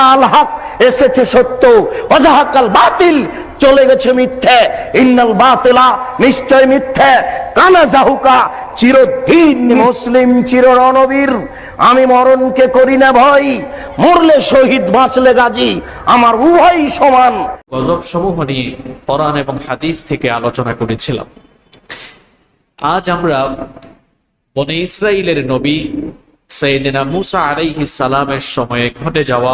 আল হক এসেছে সত্য, ওয়াজাহাকাল বাতিল চলে গেছে মিথ্যে। ইন্নাল বাতিলা নিশ্চয় মিথ্যে, কানা জাহুকা চিরদিন মুসলিম চিররণবীর। আমি মরণকে করি না ভয়, মরলে শহীদ বাঁচলে গাজী, আমার উভয় সমান। গজব সমূহ নিয়ে কোরআন এবং হাদিস থেকে আলোচনা করেছিলাম। আজ আমরা বনে ইসরাইলের নবী সাইয়েদনা মুসা আলাইহিস সালামের সময়ে ঘটে যাওয়া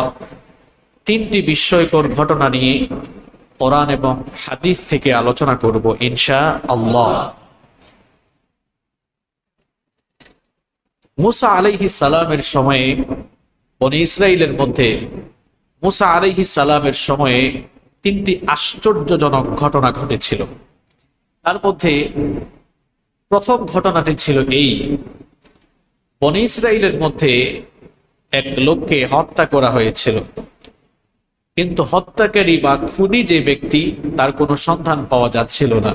তিনটি বিস্ময়কর ঘটনা নিয়ে কোরআন এবং হাদিস থেকে আলোচনা করব ইনশাআল্লাহ। মুসা আলাইহিস সালামের সময়ে বনে ইসরাইলের মধ্যে মুসা আলাইহিস সালামের সময়ে তিনটি আশ্চর্যজনক ঘটনা ঘটেছিল। তার মধ্যে প্রথম ঘটনাটি ছিল এই, বনে ইসরাইলের মধ্যে এক লোককে হত্যা করা হয়েছিল, কিন্তু হত্যাকারী বা খুনি যে ব্যক্তি তার কোনো সন্ধান পাওয়া যাচ্ছিল না।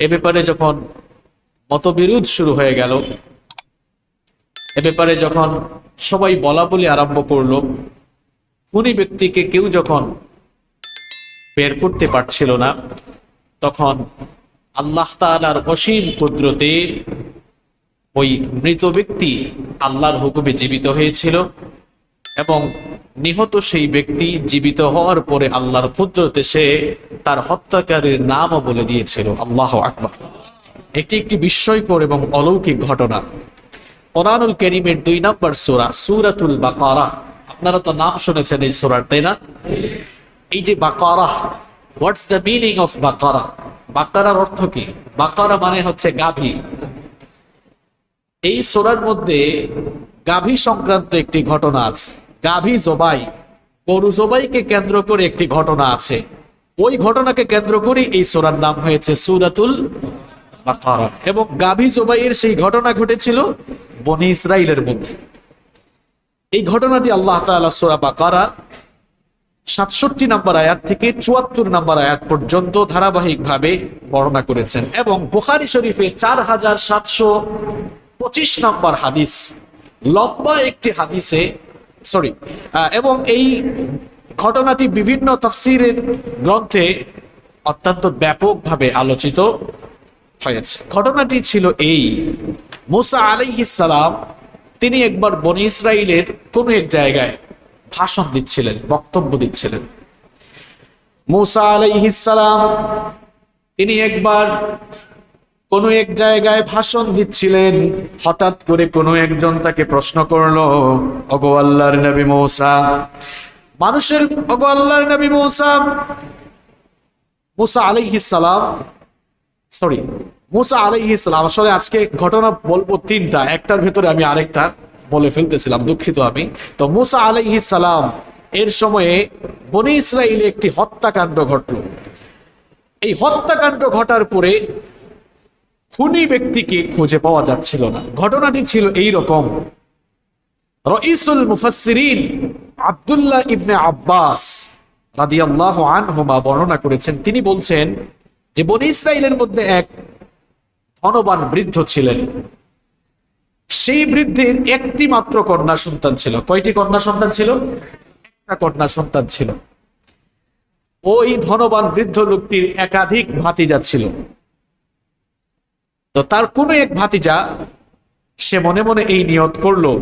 এ ব্যাপারে যখন মতবিরোধ শুরু হয়ে গেল, এ ব্যাপারে যখন সবাই বলা বলি আরম্ভ করলো, খুনি ব্যক্তিকে কেউ যখন বের করতে পারছিল না, তখন আল্লাহ তাআলার অসীম কুদরতে ওই মৃত ব্যক্তি আল্লাহর হুকুমে জীবিত হয়েছিল এবং নিহত সেই ব্যক্তি জীবিত হওয়ার পরে আল্লাহর কুদরতে সে তার হত্যাকারীর নামও বলে দিয়েছিল। আল্লাহু আকবার। এটি একটি বিস্ময়কর এবং অলৌকিক ঘটনা। কোরআনুল কারীমের 2 নম্বর সূরা সূরাতুল বাকারা, আপনারা তো নাম শুনেছেন এই সূরার, তাই না? এই যে বাকারা, হোয়াটস দ্য মিনিং অফ বাকারা? বাকারার অর্থ কি? বাকারা মানে হচ্ছে গাভী। এই সূরার মধ্যে গাভী সংক্রান্ত একটি ঘটনা আছে। গাভী জবাই, গরু জবাইকে কেন্দ্র করে একটি ঘটনা আছে। ওই ঘটনাকে কেন্দ্র করে এই সূরার নাম হয়েছে সূরাতুল বাকারা। এবং গাভী জবাইয়ের সেই ঘটনা ঘটেছিল বনী ইসরাইলের মধ্যে। এই ঘটনাটি আল্লাহ তাআলা সূরা বাকারা 67 নম্বর আয়াত থেকে 74 নম্বর আয়াত পর্যন্ত ধারাবাহিকভাবে বর্ণনা করেছেন এবং বুখারী শরীফে 4725 নম্বর হাদিস, লম্বা একটি হাদিসে এবং এই ঘটনাটি বিভিন্ন তাফসীরের গ্রন্থে অত্যন্ত ব্যাপকভাবে আলোচিত হয়েছে। ঘটনাটি ছিল এই, মুসা আলাইহিস সালাম তিনি একবার বনী ইসরাইলের কোন এক জায়গায় ভাষণ দিচ্ছিলেন, বক্তব্য দিচ্ছিলেন। মুসা আলাইহিস সালাম তিনি একবার কোন এক জায়গায় ভাষণ দিচ্ছিলেন। হঠাৎ করে কোনো একজন তাকে প্রশ্ন করলো, ওগো আল্লাহর নবী মুসা, মানুষের ওগো আল্লাহর নবী মুসা, মুসা আলাইহিস সালাম মুসা আলাইহিস সালাম, আসলে আজকে ঘটনা বলবো তিনটা, একটার ভেতরে আমি আরেকটা বলে ফেলতেছিলাম, দুঃখিত আমি। তো মুসা আলাইহিস সালাম এর সময়ে বনী ইসরাইলে একটি হত্যাকাণ্ড ঘটল। এই হত্যাকাণ্ড ঘটার পরে খুনি ব্যক্তিকে খুঁজে পাওয়া যাচ্ছিল না। ঘটনাটি ছিল এই রকম। রাইসুল মুফাসসিরিন আব্দুল্লাহ ইবনে আব্বাস রাদিয়াল্লাহু আনহুমা বর্ণনা করেছেন। তিনি বলছেন যে বনী ইসরাইলের মধ্যে এক ধনবান বৃদ্ধ ছিলেন। সেই বৃদ্ধের একটি মাত্র কন্যা সন্তান ছিল। কয়টি কন্যা সন্তান ছিল? একটা কন্যা সন্তান ছিল। ওই ধনবান বৃদ্ধ লোকটির একাধিক ভাতিজা ছিল। তো তার কোনো এক ভাতিজা সে মনে মনে এই নিয়ত করলো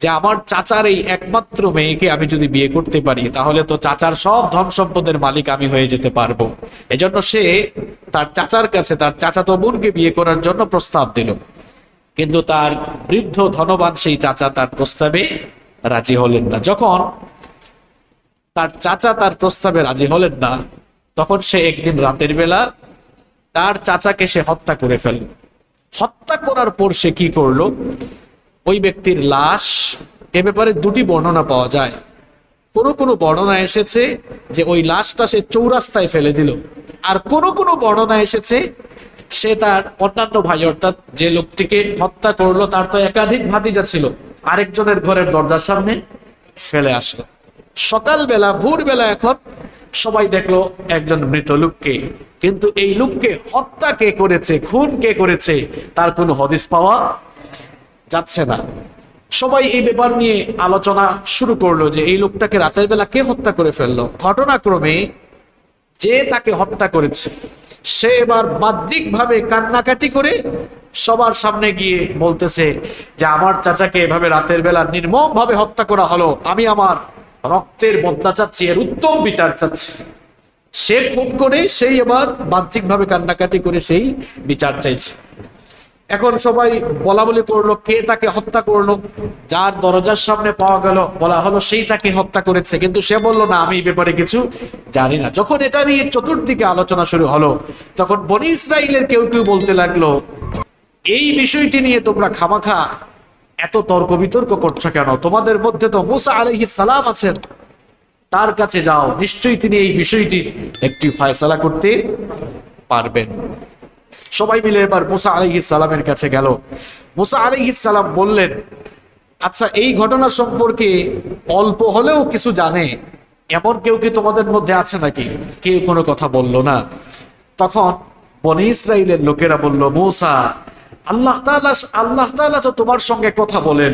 যে আমার চাচার এই একমাত্র মেয়েকে আমি যদি বিয়ে করতে পারি, তাহলে তো চাচার সব ধন সম্পদের মালিক আমি হয়ে যেতে পারবো। এজন্য সে তার চাচার কাছে তার চাচাতো বোনকে বিয়ে করার জন্য প্রস্তাব দিল। কিন্তু তার বৃদ্ধ ধনবান সেই চাচা তার প্রস্তাবে রাজি হলেন না। যখন তার চাচা তার প্রস্তাবে রাজি হলেন না, তখন সে একদিন রাতের বেলা তার চাচাকে সে হত্যা করে ফেলল। হত্যা করার পর সে কি করলো? ওই ব্যক্তির লাশ, এ ব্যাপারে দুটি বর্ণনা পাওয়া যায়। কোনো বর্ণনা এসেছে যে ওই লাশটা সে চৌরাস্তায় ফেলে দিল, আর কোনো বর্ণনা এসেছে সে তার অন্যান্য ভাই, অর্থাৎ যে লোকটিকে হত্যা করলো তার তো একাধিক ভাতিজা ছিল, আরেকজনের ঘরের দরজার সামনে ফেলে আসলো। সকালবেলা ভোরবেলা এখন সবাই দেখলো একজন মৃত লোককে, কিন্তু এই লোককে হত্যা কে করেছে, খুন কে করেছে, তার কোনো হদিস পাওয়া যাচ্ছে না। সবাই এই ব্যাপার নিয়ে আলোচনা শুরু করলো যে এই লোকটাকে রাতের বেলা কে হত্যা করে ফেললো। ঘটনাক্রমে যে তাকে হত্যা করেছে সে এবার বাহ্যিকভাবে কান্নাকাটি করে সবার সামনে গিয়ে বলতেছে যে আমার চাচাকে এভাবে রাতের বেলা নির্মম ভাবে হত্যা করা হলো, আমি আমার রক্তের বদলা চাচ্ছি, এর উত্তম বিচার চাচ্ছি। সে খুব করে সেই এবার বাহ্যিকভাবে কান্নাকাটি করে সেই বিচার চাইছে। এখন সবাই বলা বলি করলো কে তাকে হত্যা করলো। যার দরজার সামনে পাওয়া গেল বলা হলো সেই তাকে হত্যা করেছে, কিন্তু সে বলল না আমি এই ব্যাপারে কিছু জানি না। যখন এটা নিয়ে চতুর্দিকে আলোচনা শুরু হলো তখন বনি ইসরাইলের কেউ কেউ বলতে লাগলো এই বিষয়টি নিয়ে তোমরা খামাখা এত তর্ক বিতর্ক করছো কেন? তোমাদের মধ্যে তো মুসা আলাইহিস সালাম আছেন, তার কাছে যাও, নিশ্চয়ই তিনি এই বিষয়টি একটি ফয়সালা করতে পারবেন। সবাই মিলে এবার মুসা আলাইহিস সালামের কাছে গেল। মুসা আলাইহিস সালাম বললেন, আচ্ছা এই ঘটনা সম্পর্কে অল্প হলেও কিছু জানে এমন কেউ কি তোমাদের মধ্যে আছে নাকি? কেউ কোনো কথা বলল না। তখন বনি ইসরাইলের লোকেরা বলল, মুসা আল্লাহ তাআলা তো তোমার সঙ্গে কথা বলেন,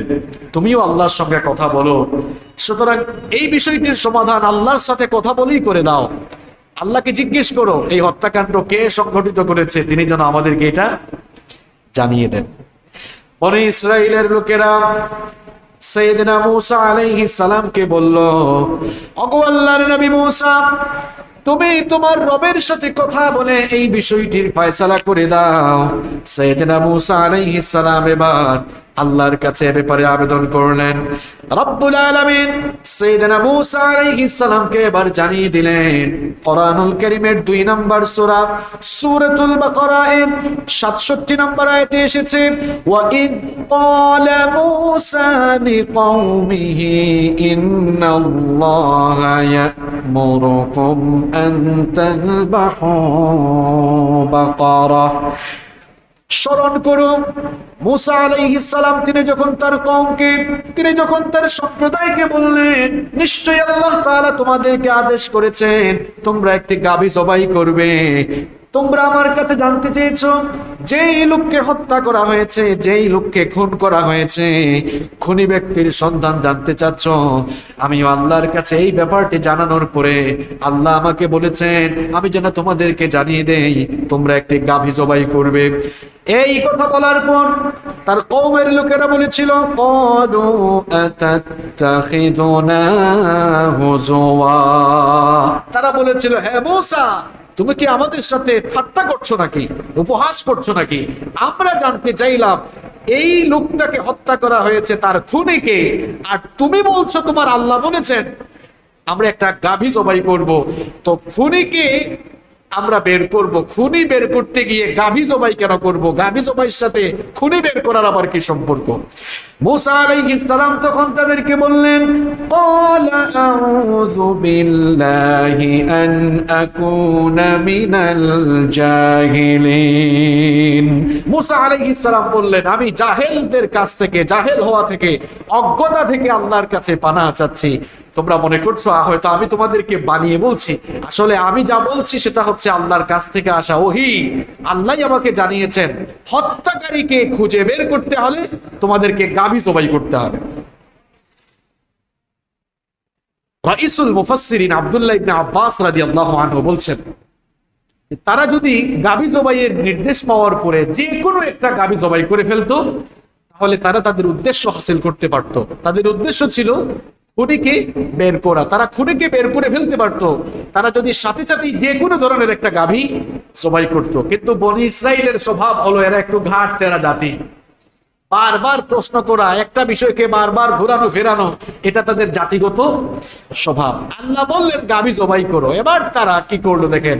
তুমিও আল্লাহর সঙ্গে কথা বলো, সুতরাং এই বিষয়টির সমাধান আল্লাহর সাথে কথা বলেই করে দাও। আল্লাহকে জিজ্ঞেস করো এই হত্যাকাণ্ড কে সংঘটিত করেছে, তিনি যেন আমাদেরকে এটা জানিয়ে দেন। বনি ইসরাইলের লোকেরা সাইয়েদনা মূসা আলাইহিস সালামকে বলল, ওগো আল্লাহর নবী মূসা, তুমি তোমার রবের সাথে কথা বলে এই বিষয়টির ফয়সালা করে দাও। সাইয়েদনা মূসা আলাইহিস সালাম এবার আল্লাহর কাছে এ ব্যাপারে আবেদন করলেন। রব্বুল আলামিন সাইয়েদনা মূসা আলাইহিস সালামকে এবার জানিয়ে দিলেন, কোরআনুল কারীমের 2 নম্বর সূরা সূরাতুল বাকারা এর 67 নম্বর আয়াতে এসেছে, ওয়া ইদ ক্বালা মূসা লিকওমিহি ইন্নাল্লাহা ইয়া'মুরুকুম আন তাযবাহু বাকারা। স্মরণ করো মূসা আলাইহিস সালাম তিনি যখন তার সম্প্রদায়কে বললেন, নিশ্চয়ই আল্লাহ তাআলা তোমাদেরকে আদেশ করেছেন তোমরা একটি গাভী জবাই করবে। তোমরা আমার কাছে জানতে চেয়েছো যেই লোককে হত্যা করা হয়েছে, যেই লোককে খুন করা হয়েছে, খুনি ব্যক্তির সন্ধান জানতে চাচ্ছ। আমি আল্লাহর কাছে এই ব্যাপারটি জানানোর পরে আল্লাহ আমাকে বলেছেন আমি যেন তোমাদেরকে জানিয়ে দেই তোমরা একটি গাভী জবাই করবে। এই কথা বলার পর তার কওমের লোকেরা বলেছিল, ক্বালু আতাত্তাখিযুনা হুজুয়া, তারা বলেছিল, হে মূসা তুমি কি আমাদের সাথে ঠাট্টা করছো নাকি, উপহাস করছো নাকি? আমরা জানতে চাইলাম এই লোকটাকে হত্যা করা হয়েছে তার খুনিকে, আর তুমি বলছো তোমার আল্লাহ বলেছেন আমরা একটা গাভী জবাই করব। তো খুনিকে আমরা বের করব, খুনি বের করতে গিয়ে গাভী জবাই কেন করব? গাভী জবাইয়ের সাথে খুনি বের করার আবার কি সম্পর্ক? মূসা আলাইহিস সালাম তখন তাদেরকে বললেন, ক্বালা আউযু বিল্লাহি আন আকুনা মিনাল জাহিলিন। মূসা আলাইহিস সালাম বললেন, আমি জাহেলদের কাছ থেকে, জাহেল হওয়া থেকে, অজ্ঞতা থেকে আল্লাহর কাছে পানাহ চাচ্ছি। তোমরা মনে করছো হয়তো আমি তোমাদেরকে বানিয়ে বলছি, আসলে আমি যা বলছি সেটা হচ্ছে আল্লাহর কাছ থেকে আসা ওহী। আল্লাহই আমাকে জানিয়েছেন হত্যাকারীকে খুঁজে বের করতে হলে তোমাদেরকে গাভী জবাই করতে হবে। রাইসুল মুফাসসিরিন আব্দুল্লাহ ইবনে আব্বাস রাদিয়াল্লাহু আনহু বলছেন, তারা যদি গাভী জবাইয়ের নির্দেশ পাওয়ার পরে যে কোনো একটা গাভী জবাই করে ফেলতো তাহলে তারা তাদের উদ্দেশ্য হাসিল করতে পারত। তাদের উদ্দেশ্য ছিল খুনিকে বের করা, তারা খুনিকে বের করে ফেলতে পারতো। তারা যদি সাথে সাথে যে কোনো ধরনের একটা গাভী জবাই করত। কিন্তু বনি ইসরাইলের স্বভাব হলো এরা একটু ঘাট তেরা জাতি, বারবার প্রশ্ন করা, একটা বিষয়কে বারবার ঘোরানো ফেরানো, এটা তাদের জাতিগত স্বভাব। আল্লাহ বললেন গাভী জবাই করো। এবার তারা কি করলো দেখেন,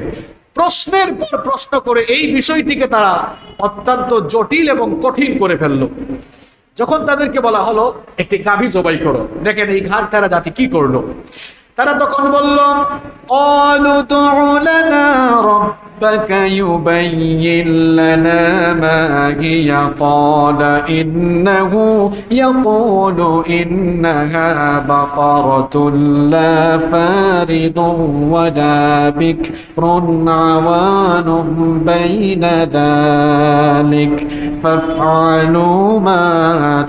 প্রশ্নের পর প্রশ্ন করে এই বিষয়টিকে তারা অত্যন্ত জটিল এবং কঠিন করে ফেললো। যখন তাদেরকে বলা হলো একটি গাভী জবাই করো, দেখেন এই ঘাট তারা জাতি কি করলো। তারা তখন বলল, قالوا ادع لنا ربك يبين لنا ما هي قال إنه يقول إنها بقرة لا فارض ولا بكر عوان بين ذلك فافعلوا ما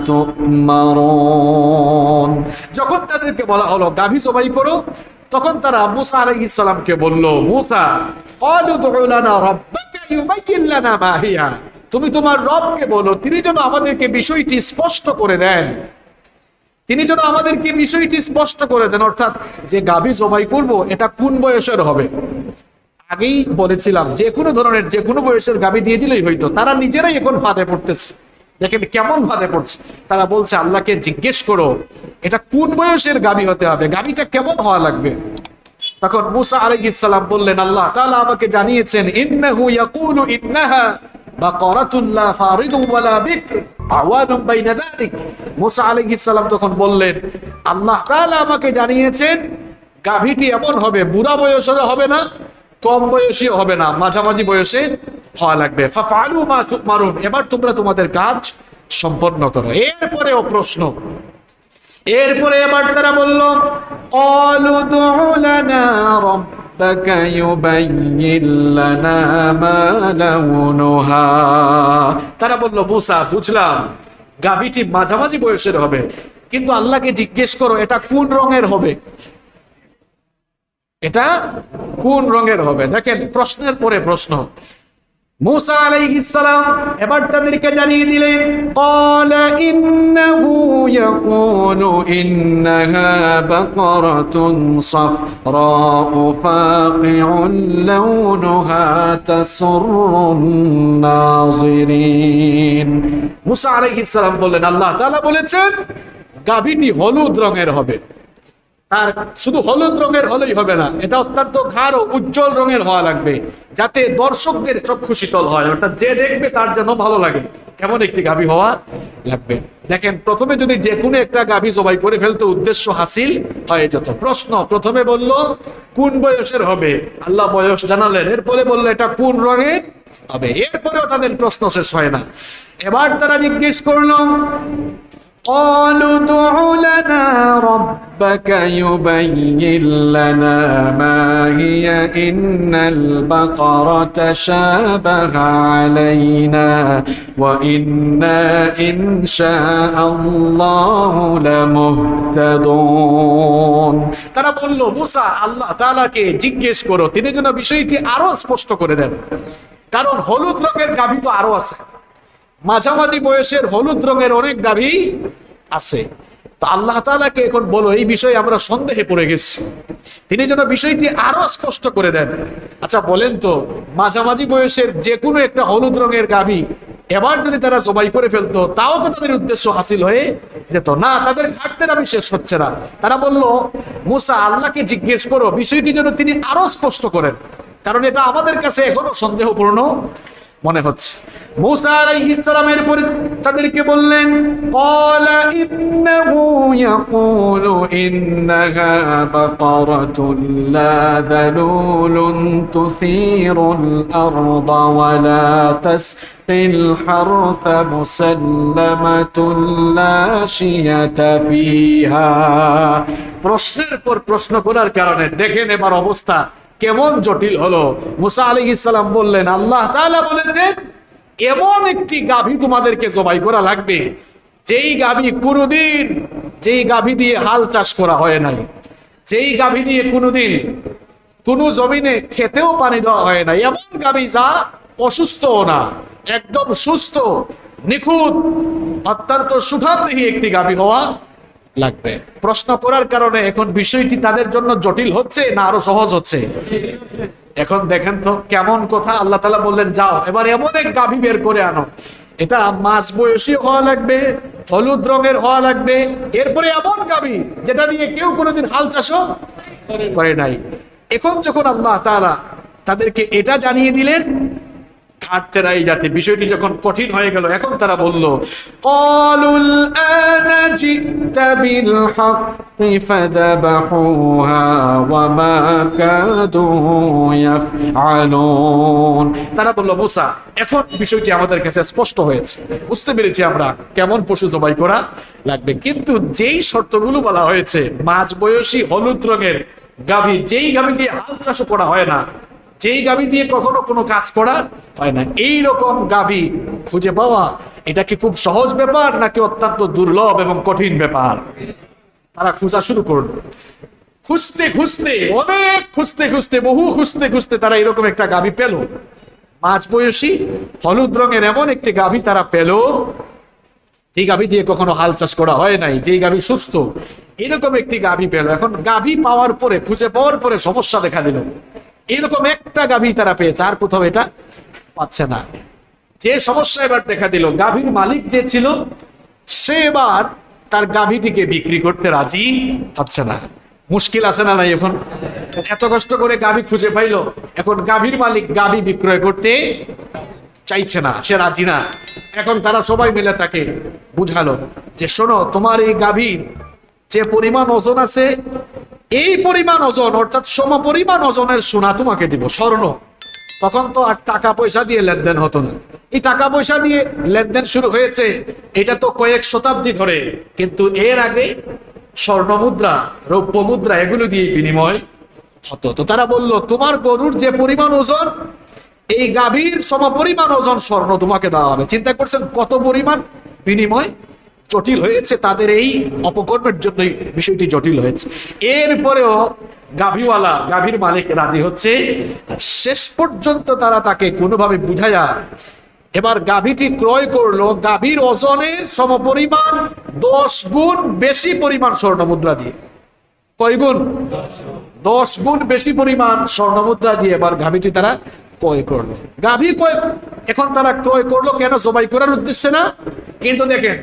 تؤمرون। যখন তাদেরকে বলা হলো গাভী জবাই করো, তখন তারা মুসা আলাইহিস সালামকে বলল, মুসা ক্বালু দু'ু লানা রাব্বাকা ইউবাইয়িন লানা মা হিয়া, তুমি তোমার রবকে বলো তিনি যেন আমাদেরকে বিষয়টি স্পষ্ট করে দেন, তিনি যেন আমাদেরকে বিষয়টি স্পষ্ট করে দেন। অর্থাৎ যে গাভী জবাই করব এটা কোন বয়সের হবে। আগেই বলেছিলাম যে কোনো ধরনের যে কোনো বয়সের গাভী দিয়ে দিলেই হইতো, তারা নিজেরাই এখন ফাঁদে পড়তেছে। দেখেন কেমন ফাঁদে পড়ছে, তারা বলছে আল্লাহকে জিজ্ঞেস করো এটা কোন বয়সের গাভী হতে হবে, গাভীটা কেমন হওয়া লাগবে। তখন মুসা আলাইহিস সালাম বললেন, আল্লাহ তাআলা আমাকে জানিয়েছেন ইন্নাহু ইয়াকুলু ইন্নাহা বাকারাতুন লা ফারিদু ওয়ালা বিকর আওয়ানুম বাইনা যালিক। মুসা আলাইহিস সালাম তখন বললেন, আল্লাহ তাআলা আমাকে জানিয়েছেন গাভীটি এমন হবে, বুড়া বয়সের হবে না, কম বয়সী হবে না, মাঝামাঝি বয়সে হওয়া লাগবে। ফাফআলু মা তুমারুন, এবার তোমরা তোমাদের কাজ সম্পন্ন করো। এরপরেও প্রশ্ন, এরপরে এবার তারা বলল, ক্বালু দু'ু লানা রাব্বাকা ইউবাইয়িন লানা মা লাউনুহা। তারা বলল, মুসা বুঝলাম গাভীটি মাঝামাঝি বয়সের হবে, কিন্তু আল্লাহকে জিজ্ঞেস করো এটা কোন রঙের হবে, এটা কোন রঙের হবে। দেখেন প্রশ্নের পরে প্রশ্ন। মুসা আলাইহিস সালাম এবার তাদেরকে জানিয়ে দিলেন, ক্বালা ইন্নাহু ইয়াকুলু ইন্নাহা বাকারাতুন সাফরাউ ফাকিউন লাউনুহা তাসুররুন নাযিরিন। মুসা আলাইহিস সালাম বললেন, আল্লাহ তাআলা বলেছেন গাভীটি হলুদ রঙের হবে। তার শুধু হলুদ রঙের হলেই হবে না, এটা অত্যন্ত গাঢ় উজ্জ্বল রঙের হওয়া লাগবে, যাতে দর্শকদের চক্ষু শীতল হয়, অর্থাৎ যে দেখবে তার যেন ভালো লাগে, এমন একটি গাভী হওয়া লাগবে। দেখেন প্রথমে যদি যে কোনো একটা গাভী জবাই করে ফেলতো উদ্দেশ্য হাসিল হয়ে যেত। প্রশ্ন প্রথমে বলল কোন বয়সের হবে, আল্লাহ বয়স জানালেন, এরপরে বললো এটা কোন রঙের হবে, এরপরেও তাদের প্রশ্ন শেষ হয় না। এবার তারা জিজ্ঞেস করলো, قالوا ادع لنا ربك يبين لنا ما هي إن البقرة شابه علينا وإنا إن شاء الله لمهتدون। তারা বলল, মুসা আল্লাহ তাআলাকে জিজ্ঞেস করো তিনি যেন বিষয়টি আরো স্পষ্ট করে দেন, কারণ হলুদ রঙের গাভী তো আরো আছে, মাঝামাঝি বয়সের হলুদ রঙের অনেক গাভী আছে। তো আল্লাহ তাআলাকে এখন বলো এই বিষয়ে আমরা সন্দেহে পড়ে গেছি, তিনি যেন বিষয়টি আরো স্পষ্ট করে দেন। আচ্ছা বলেন তো, মাঝামাঝি বয়সের যে কোনো একটা হলুদ রঙের গাভী এবার যদি তারা জবাই করে ফেলতো, তাও তো তাদের উদ্দেশ্য হাসিল হয়ে যেত না, তাদের ঘাটতির আমি শেষ হচ্ছে না। তারা বলল, মুসা আল্লাহকে জিজ্ঞেস করো বিষয়টি যেন তিনি আরো স্পষ্ট করেন, কারণ এটা আমাদের কাছে এখনো সন্দেহপূর্ণ মনে হচ্ছে। মুসা আলাইহিস সালামের পরে তাদেরকে বললেন, ক্বালা ইন্নাহু ইয়াকুলু ইন্নাহা বাকারাতুন লা যালুলুন তুসিরুল আরদা ওয়া লা তাসকিল হারথা মুসাল্লামাতুন লা শিয়াতা ফিহা। প্রশ্নের পর প্রশ্ন করার কারণে দেখেন এবার অবস্থা কেমন জটিল হলো। মুসা আলাইহিস সালাম বললেন, আল্লাহ তাআলা বলেছেন এমন একটি গাভী তোমাদেরকে জবাই করা লাগবে যেই গাভী কোনোদিন, যেই গাভী দিয়ে হাল চাষ করা হয় নাই, যেই গাভী দিয়ে কোনোদিন কোন জমিনে খেতেও পানি দেওয়া হয় নাই, এমন গাভী যা অসুস্থও না, একদম সুস্থ নিখুঁত অত্যন্ত সুঠামদেহী একটি গাভী হওয়া লাগবে। প্রশ্ন করার কারণে এখন বিষয়টি তাদের জন্য জটিল হচ্ছে না আরো সহজ হচ্ছে? এখন দেখেন তো কেমন কথা। আল্লাহ তাআলা বললেন, যাও এবার এমন এক গাভী বের করে আনো, এটা মাঝ বয়সী হওয়া লাগবে, হলুদ রঙের হওয়া লাগবে, এরপরে এমন গাভী যেটা দিয়ে কেউ কোনোদিন হাল চাষও করে নাই। এখন যখন আল্লাহ তাআলা তাদেরকে এটা জানিয়ে দিলেন, হাঁটতে রাই যাতে বিষয়টি যখন কঠিন হয়ে গেল, এখন তারা বলল, ক্বালুল আনা জিতা বিল হাক্কি ফাযাবাহুহা ওয়া মা কাদু ইয়াফআলুন। তারা বলল, মুসা, এখন বিষয়টি আমাদের কাছে স্পষ্ট হয়েছে, বুঝতে পেরেছি আমরা কেমন পশু জবাই করা লাগবে। কিন্তু যেই শর্তগুলো বলা হয়েছে, মাঝ বয়সী হলুদ রঙের গাভী, যেই গাভী দিয়ে হাল চাষও করা হয় না, যেই গাভী দিয়ে কখনো কোনো কাজ করা হয় না, এই রকম গাভী খুঁজে পাওয়া এটা কি খুব সহজ ব্যাপার নাকি অত্যন্ত দুর্লভ এবং কঠিন ব্যাপার? তারা খোঁজা শুরু করলো। খুঁজতে খুঁজতে, অনেক খুঁজতে খুঁজতে, বহু খুঁজতে খুঁজতে তারা এরকম একটা গাভী পেল। মাঝ বয়সী হলুদ রঙের এমন একটি গাভী তারা পেল, যে গাভী দিয়ে কখনো হাল চাষ করা হয় নাই, যে গাভী সুস্থ, এরকম একটি গাভী পেল। এখন গাভী পাওয়ার পরে, খুঁজে পাওয়ার পরে সমস্যা দেখা দিল। এরকম একটা গাভী তারা পেয়েছে, আর কোথাও এটা পাচ্ছে না। যে সমস্যা এবার দেখা দিল, গাভীর মালিক যে ছিল সে এবার তার গাভীটিকে বিক্রি করতে রাজি হচ্ছে না। মুশকিল আছে না নাই? এখন এত কষ্ট করে গাভী খুঁজে পাইলো, এখন গাভীর মালিক গাভী বিক্রয় করতে চাইছে না, সে রাজি না। এখন তারা সবাই মিলে তাকে বুঝালো যে, শোনো, তোমার এই গাভীর যে পরিমাণ ওজন আছে, এই পরিমাণ ওজন অর্থাৎ সম পরিমাণ ওজনের সোনা তোমাকে দিব, স্বর্ণ। তখন তো আর টাকা পয়সা দিয়ে লেনদেন হতো না, এই টাকা পয়সা দিয়ে লেনদেন শুরু হয়েছে এটা তো কয়েক শতাব্দী ধরে, কিন্তু এর আগে স্বর্ণ মুদ্রা, রৌপ্য মুদ্রা, এগুলো দিয়ে বিনিময় হতো। তো তারা বলল, তোমার গরুর যে পরিমাণ ওজন, এই গাভীর সমপরিমাণ ওজন স্বর্ণ তোমাকে দেওয়া হবে। চিন্তা করছেন কত পরিমাণ বিনিময় জটিল হয়েছে, তাদের এই অপকর্মের জন্য বিষয়টি জটিল হয়েছে। এরপরেও গাভীওয়ালা, গাভীর মালিক রাজি হচ্ছে। শেষ পর্যন্ত তারা তাকে কোনোভাবে বুঝায়া এবার গাভীটি ক্রয় করলো, গাভীর ওজনের সমপরিমাণ 10 গুণ বেশি পরিমাণ স্বর্ণ মুদ্রা দিয়ে। কয় গুণ? 10 গুণ বেশি পরিমাণ স্বর্ণ মুদ্রা দিয়ে এবার গাভীটি তারা ক্রয় করলো। গাভী ক্রয়, এখন তারা ক্রয় করলো কেন? জবাই করার উদ্দেশ্যে না। কিন্তু দেখেন,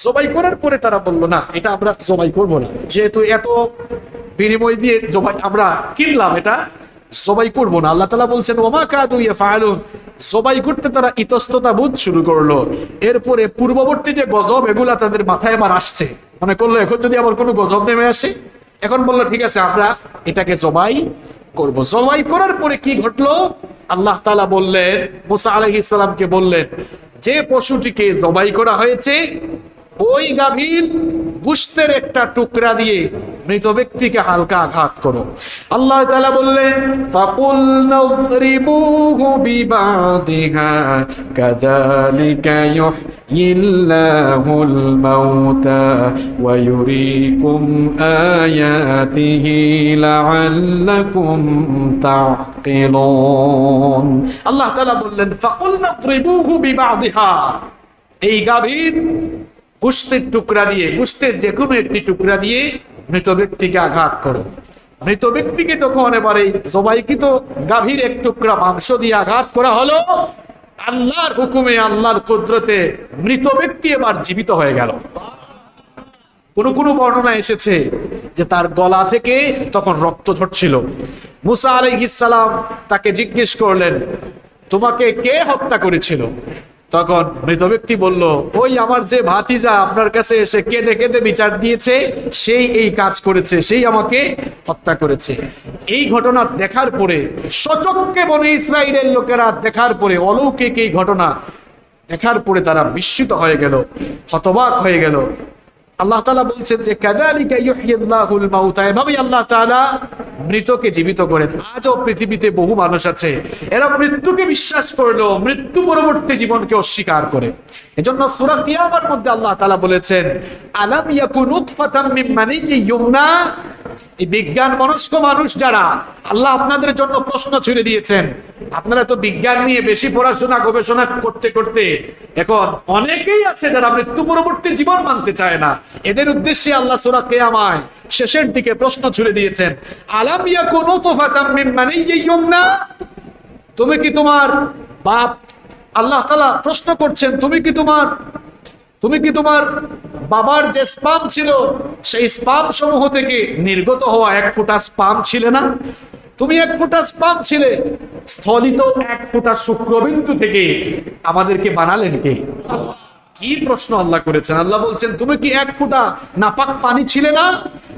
জবাই করার পরে তারা বললো, না, এটা আমরা জবাই করবো না, যেহেতু এত বিনিময় দিয়ে জবাই আমরা কিনলাম, এটা জবাই করবো না। আল্লাহ তাআলা বলছেন, ওমা কাদু ইয়াফআলুন, জবাই করতে তারা ইতস্ততা বোধ শুরু করলো। এরপরে পূর্ববর্তী যে গজব, এগুলা তাদের মাথায় আবার আসছে, মনে করলো এখন যদি আবার কোনো গজব নেমে আসে, এখন বললো ঠিক আছে, আমরা এটাকে জবাই করব। জবাই করার পরে কি ঘটলো? আল্লাহ তাআলা বললেন, মুসা আলাইহিস সালামকে বললেন, যে পশুটিকে জবাই করা হয়েছে ওই গাভীর গোশতের একটা টুকরা দিয়ে মৃত ব্যক্তিকে হালকা আঘাত করো। আল্লাহ তাআলা বললেন, ফাকুলনা ইদরিবুহু বিবাদিহা কাযালিকা ইউহয়িল্লাহুল মাউতা ওয়া ইউরিকুম আয়াতিহি লাআল্লাকুম তা'কিলুন। আল্লাহ তাআলা বললেন, ফাকুলনা ইদরিবুহু বিবাদিহা, এই গাভীর গোশতের টুকরা দিয়ে, গোশতের যে কোনো একটি টুকরা দিয়ে মৃত ব্যক্তিকে আঘাত করো। মৃত ব্যক্তিকে যখন এবারে জবাইকৃত গাভীর এক টুকরা মাংস দিয়ে আঘাত করা হলো, আল্লাহর হুকুমে, আল্লাহর কুদরতে মৃত ব্যক্তি এবার জীবিত হয়ে গেল। কোনো বর্ণনা এসেছে যে তার গলা থেকে তখন রক্ত ঝরছিল। মুসা আলাইহিস সালাম তাকে জিজ্ঞেস করলেন, তোমাকে কে হত্যা করেছিল? তখন মৃত ব্যক্তি বলল, ওই আমার যে ভাতিজা আপনার কাছে এসে কেঁদে কেঁদে বিচার দিয়েছে, সেই এই কাজ করেছে, সেই আমাকে হত্যা করেছে। এই ঘটনা দেখার পরে, সচক্ষে বনী ইসরাইলের লোকেরা দেখার পরে, অলৌকিক এই ঘটনা দেখার পরে তারা বিস্মিত হয়ে গেল, হতবাক হয়ে গেল। আল্লাহ তাআলা বলছেন যে, কাযালিকা ইউহয়িল্লাহুল মাউতা, এভাবেই আল্লাহ তাআলা মৃতকে জীবিত করেন। আজও পৃথিবীতে বহু মানুষ আছে, এরা মৃত্যুকে বিশ্বাস করলেও মৃত্যু পরবর্তী জীবনকে অস্বীকার করে। এজন্য সূরা কিয়ামার মধ্যে আল্লাহ তাআলা বলেছেন, আলাম ইয়াকুন নুতফাতাম মিন মানিয়্যিন ইউমনা, এই বিজ্ঞান মনস্ক মানুষ যারা, আল্লাহ আপনাদের জন্য প্রশ্ন ছুড়ে দিয়েছেন। আপনারা তো বিজ্ঞান নিয়ে বেশি পড়াশোনা গবেষণা করতে করতে এখন অনেকেই আছে যারা মৃত্যু পরবর্তী জীবন মানতে চায় না। এদের উদ্দেশ্যে আল্লাহ সূরা কিয়ামায় শেষের দিকে প্রশ্ন ছুড়ে দিয়েছেন, আলাম ইয়াকুন নুতফাতাম মিন মানিয়্যিন ইউমনা, তুমি কি তোমার বাপ, আল্লাহ তাআলা প্রশ্ন করছেন, তুমি কি তোমার বাবার যে স্পাম ছিল, সেই স্পাম সমূহ থেকে নির্গত হওয়া এক ফোঁটা স্পাম ছিলে না? তুমি এক ফোঁটা স্পাম ছিলে, স্থলিত 1 ফোঁটা শুক্রবিন্দু থেকে আমাদেরকে বানালেন কে? কি প্রশ্ন আল্লাহ করেছেন। আল্লাহ বলছেন, তুমি কি 1 ফোঁটা নাপাক পানি ছিলে না?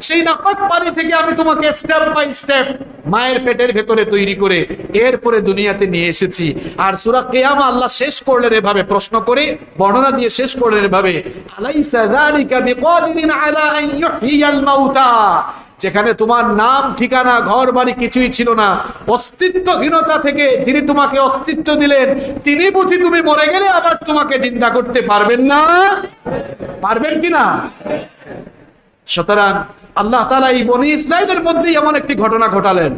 সেই নাপাক পানি থেকে আমি তোমাকে স্টেপ বাই স্টেপ মায়ের পেটের ভেতরে তৈরি করে এরপরে দুনিয়াতে নিয়ে এসেছি। আর সূরা কিয়ামা আল্লাহ শেষ করলেন এভাবে, প্রশ্ন করে বর্ণনা দিয়ে শেষ করলেন এভাবে, আলাইসা যালিকা বিকাদিরিন আলা আন ইউহইয়াল মাউতা। যেখানে তোমার নাম ঠিকানা ঘর বাড়ি কিছুই ছিল না, অস্তিত্বহীনতা থেকে যিনি তোমাকে অস্তিত্ব দিলেন, তিনি বুঝি তুমি মরে গেলে আবার তোমাকে জিন্দা করতে পারবেন না? পারবেন কিনা? সুতরাং আল্লাহ তাআলা এই বনি ইসরাইলের মধ্যেই এমন একটি ঘটনা ঘটালেন,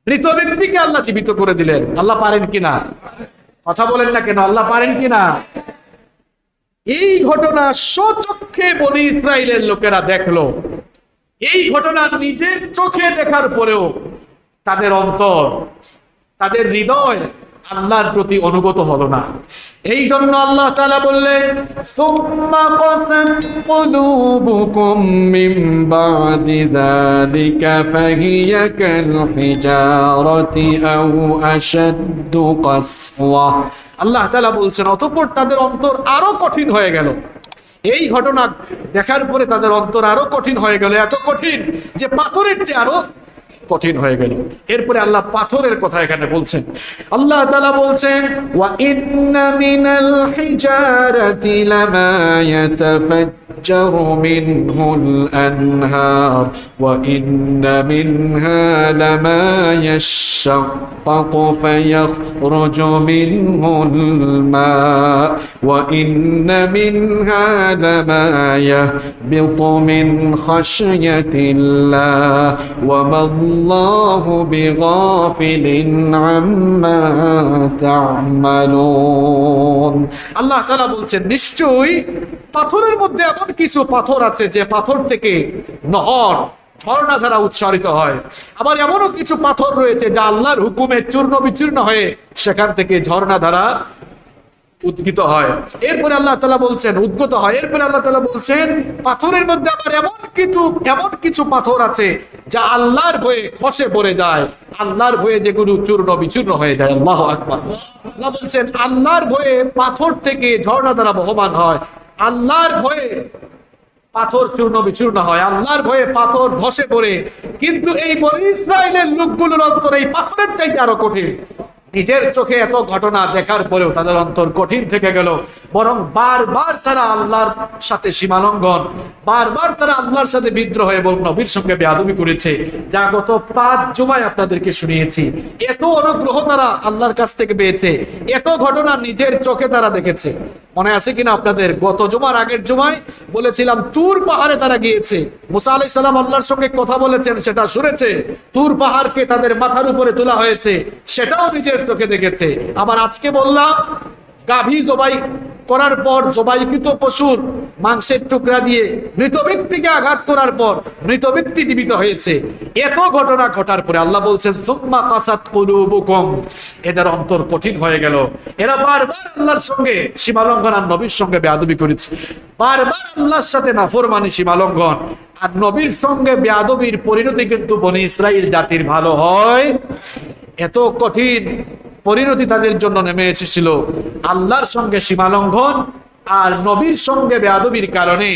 মৃত ব্যক্তিকে আল্লাহ জীবিত করে দিলেন। আল্লাহ পারেন কিনা? কথা বলেন না কেন? আল্লাহ পারেন কিনা? এই ঘটনা স্বচক্ষে বনি ইসরাইলের লোকেরা দেখলো। এই ঘটনা নিজের চোখে দেখার পরেও তাদের অন্তর, তাদের হৃদয় আল্লাহর প্রতি অনুগত হলো না। এই জন্য আল্লাহ তাআলা বললেন, সুম্মা কাসাত কুলুবুকুম মিন বাদি যালিকা ফাহিয়া কাল হিজারাতি আও আশাদ্দু কাসওয়া। আল্লাহ তাআলা বলছেন, অতঃপর তাদের অন্তর আরো কঠিন হয়ে গেল। এই ঘটনা দেখার পরে তাদের অন্তর আরো কঠিন হয়ে গেল, এত কঠিন যে পাথরের চেয়ে আরো কঠিন হয়ে গেল। এরপরে আল্লাহ পাথরের কথা এখানে বলছেন। আল্লাহ তাআলা বলছেন, ওয়া ইন্না মিনাল হিজারাতি লামা ইয়াতাফাজ্জারু মিনহুল আনহার ওয়া ইন্না মিনহা লামা ইয়াশশাক্কাকু ফায়াখরুজু মিনহুল মা ওয়া ইন্না মিনহা লামা ইয়াহবিতু মিন খাশইয়াতিল্লাহ ওয়া মা আল্লাহু বিগাফিলিন আম্মা তা'মালুন। আল্লাহ তাআলা বলছেন, নিশ্চয়ই পাথরের মধ্যে এমন কিছু পাথর আছে যে পাথর থেকে নহর, ঝর্ণা ধারা উচ্চারিত হয়। আবার এমনও কিছু পাথর রয়েছে যা আল্লাহর হুকুমে চূর্ণ বিচূর্ণ হয়ে সেখান থেকে ঝর্ণা ধারা উদ্গীত হয়। এরপরে আল্লাহ তাআলা বলছেন, উদ্গত হয়। এরপরে আল্লাহ তাআলা বলছেন, পাথরের মধ্যে আবার এমন কিছু পাথর আছে যা আল্লাহর ভয়ে খসে পড়ে যায়, আল্লাহর ভয়ে যেগুলো চূর্ণ বিচূর্ণ হয়ে যায়। আল্লাহু আকবার। আল্লাহ বলছেন, আল্লাহর ভয়ে পাথর থেকে ঝর্ণা ধারা বহমান হয়, আল্লাহর ভয়ে পাথর চূর্ণ বিচূর্ণ হয়, আল্লাহর ভয়ে পাথর ধসে পড়ে। কিন্তু এই বনি ইসরাইলের লোকগুলোর অন্তর এই পাথরের চাইতে আরো কঠিন। নিজের চোখে এত ঘটনা দেখার পরেও তাদের অন্তর কঠিন থেকে গেল, বরং বারবার তারা আল্লাহর সাথে সীমালঙ্ঘন, বারবার তারা আল্লাহর সাথে বিদ্রোহ এবং নবীর সঙ্গে বেয়াদবি করেছে, যা গত 5 জুমায় আপনাদেরকে শুনিয়েছি। এত অনুগ্রহ তারা আল্লাহর কাছ থেকে পেয়েছে, এত ঘটনা নিজের চোখে তারা দেখেছে। মনে আছে কিনা আপনাদের? গত জুমার আগের জুমায় বলেছিলাম, তুর পাহাড়ে তারা গিয়েছে, মুসা আলাইহিস সালাম আল্লাহর সঙ্গে কথা বলেছেন, সেটা শুনেছে। তুর পাহাড়কে তাদের মাথার উপরে তোলা হয়েছে, সেটাও নিজের চোখে দেখেছে। আবার আজকে বললাম, গাভী জবাই করার পর জবাইকৃত পশুর মাংসের টুকরা দিয়ে মৃত ব্যক্তিকে আঘাত করার পর মৃত ব্যক্তি জীবিত হয়েছে। এত ঘটনা ঘটার পরে আল্লাহ বলছেন, সুম্মা কাসাত কুলুবুকুম, এদের অন্তর কঠিন হয়ে গেল। এরা বারবার আল্লাহর সঙ্গে সীমালঙ্ঘন আর নবীর সঙ্গে বেয়াদবি করেছে, বারবার আল্লাহর সাথে নাফরমানি, সীমালঙ্ঘন আর নবীর সঙ্গে বেয়াদবির পরিণতি কিন্তু বনি ইসরাইল জাতির ভালো হয়। এত কঠিন পরিণতি তাদের জন্য নেমে এসেছিল আল্লাহর সঙ্গে সীমালঙ্ঘন আর নবীর সঙ্গে বেয়াদবির কারণে।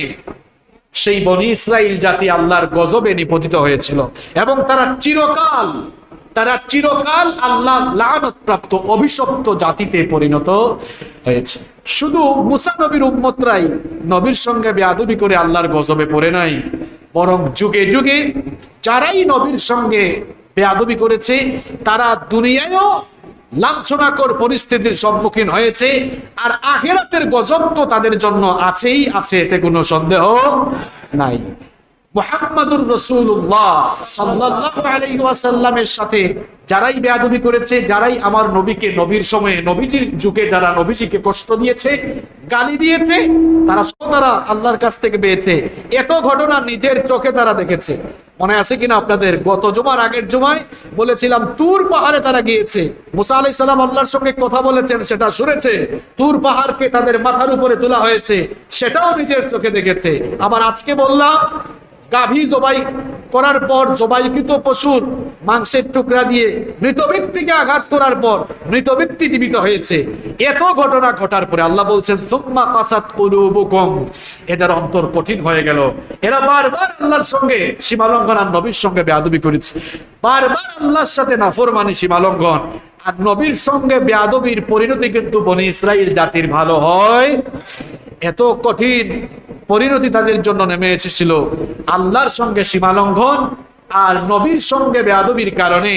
সেই বনি ইসরাইল জাতি আল্লাহর গজবে নিপতিত হয়েছিল এবং তারা চিরকাল আল্লাহর লানত প্রাপ্ত অভিশপ্ত জাতিতে পরিণত হয়েছে। শুধু মুসা নবীর উম্মতরাই নবীর সঙ্গে বেয়াদবি করে আল্লাহর গজবে পড়ে নাই, বরং যুগে যুগে যারাই নবীর সঙ্গে বেয়াদবি করেছে তারা দুনিয়ায়ও লাঞ্ছনাকর পরিস্থিতির সম্মুখীন হয়েছে, আর আখিরাতের গজব তো তাদের জন্য আছেই আছে, এতে কোনো সন্দেহ নাই। মুহাম্মাদুর রাসূলুল্লাহ সাল্লাল্লাহু আলাইহি ওয়াসাল্লামের সাথে যারাই বেয়াদবি করেছে, যারাই আমার নবীকে, নবীর সময়ে, নবীজির যুগে যারা নবীজিকে কষ্ট দিয়েছে, গালি দিয়েছে, তারা আল্লাহর কাছ থেকে পেয়েছে। এত ঘটনা নিজের চোখে তারা দেখেছে। মনে আছে কিনা আপনাদের? গত জুমার আগের জুমায় বলেছিলাম, তুর পাহাড়ে তারা গিয়েছে, মুসা আলাইহিস সালাম আল্লাহর সঙ্গে কথা বলেছেন, সেটা শুনেছে। তুর পাহাড়কে তাদের মাথার উপরে তোলা হয়েছে, সেটাও নিজের চোখে দেখেছে। আবার আজকে বললাম, গাভী জবাই করার পর জবাইকৃত পশুর মাংসের টুকরা দিয়ে মৃত ব্যক্তিকে আঘাত করার পর মৃত ব্যক্তি জীবিত হয়েছে। এত ঘটনা ঘটার পরে আল্লাহ বলছেন সুম্মা কাসাত কুলুবুকুম, এদের অন্তর কঠিন হয়ে গেল। এরা বারবার আল্লাহর সঙ্গে সীমালঙ্ঘন আর নবীর সঙ্গে বেয়াদবি করেছে, বারবার আল্লাহর সাথে নাফরমানি সীমালঙ্ঘন আর নবীর সঙ্গে বেয়াদবির পরিণতি কিন্তু বনি ইসরাইল জাতির ভালো হয়। এত কঠিন পরিণতি তাদের জন্য নেমে এসেছিল আল্লাহর সঙ্গে সীমালঙ্ঘন আর নবীর সঙ্গে বেয়াদবির কারণে।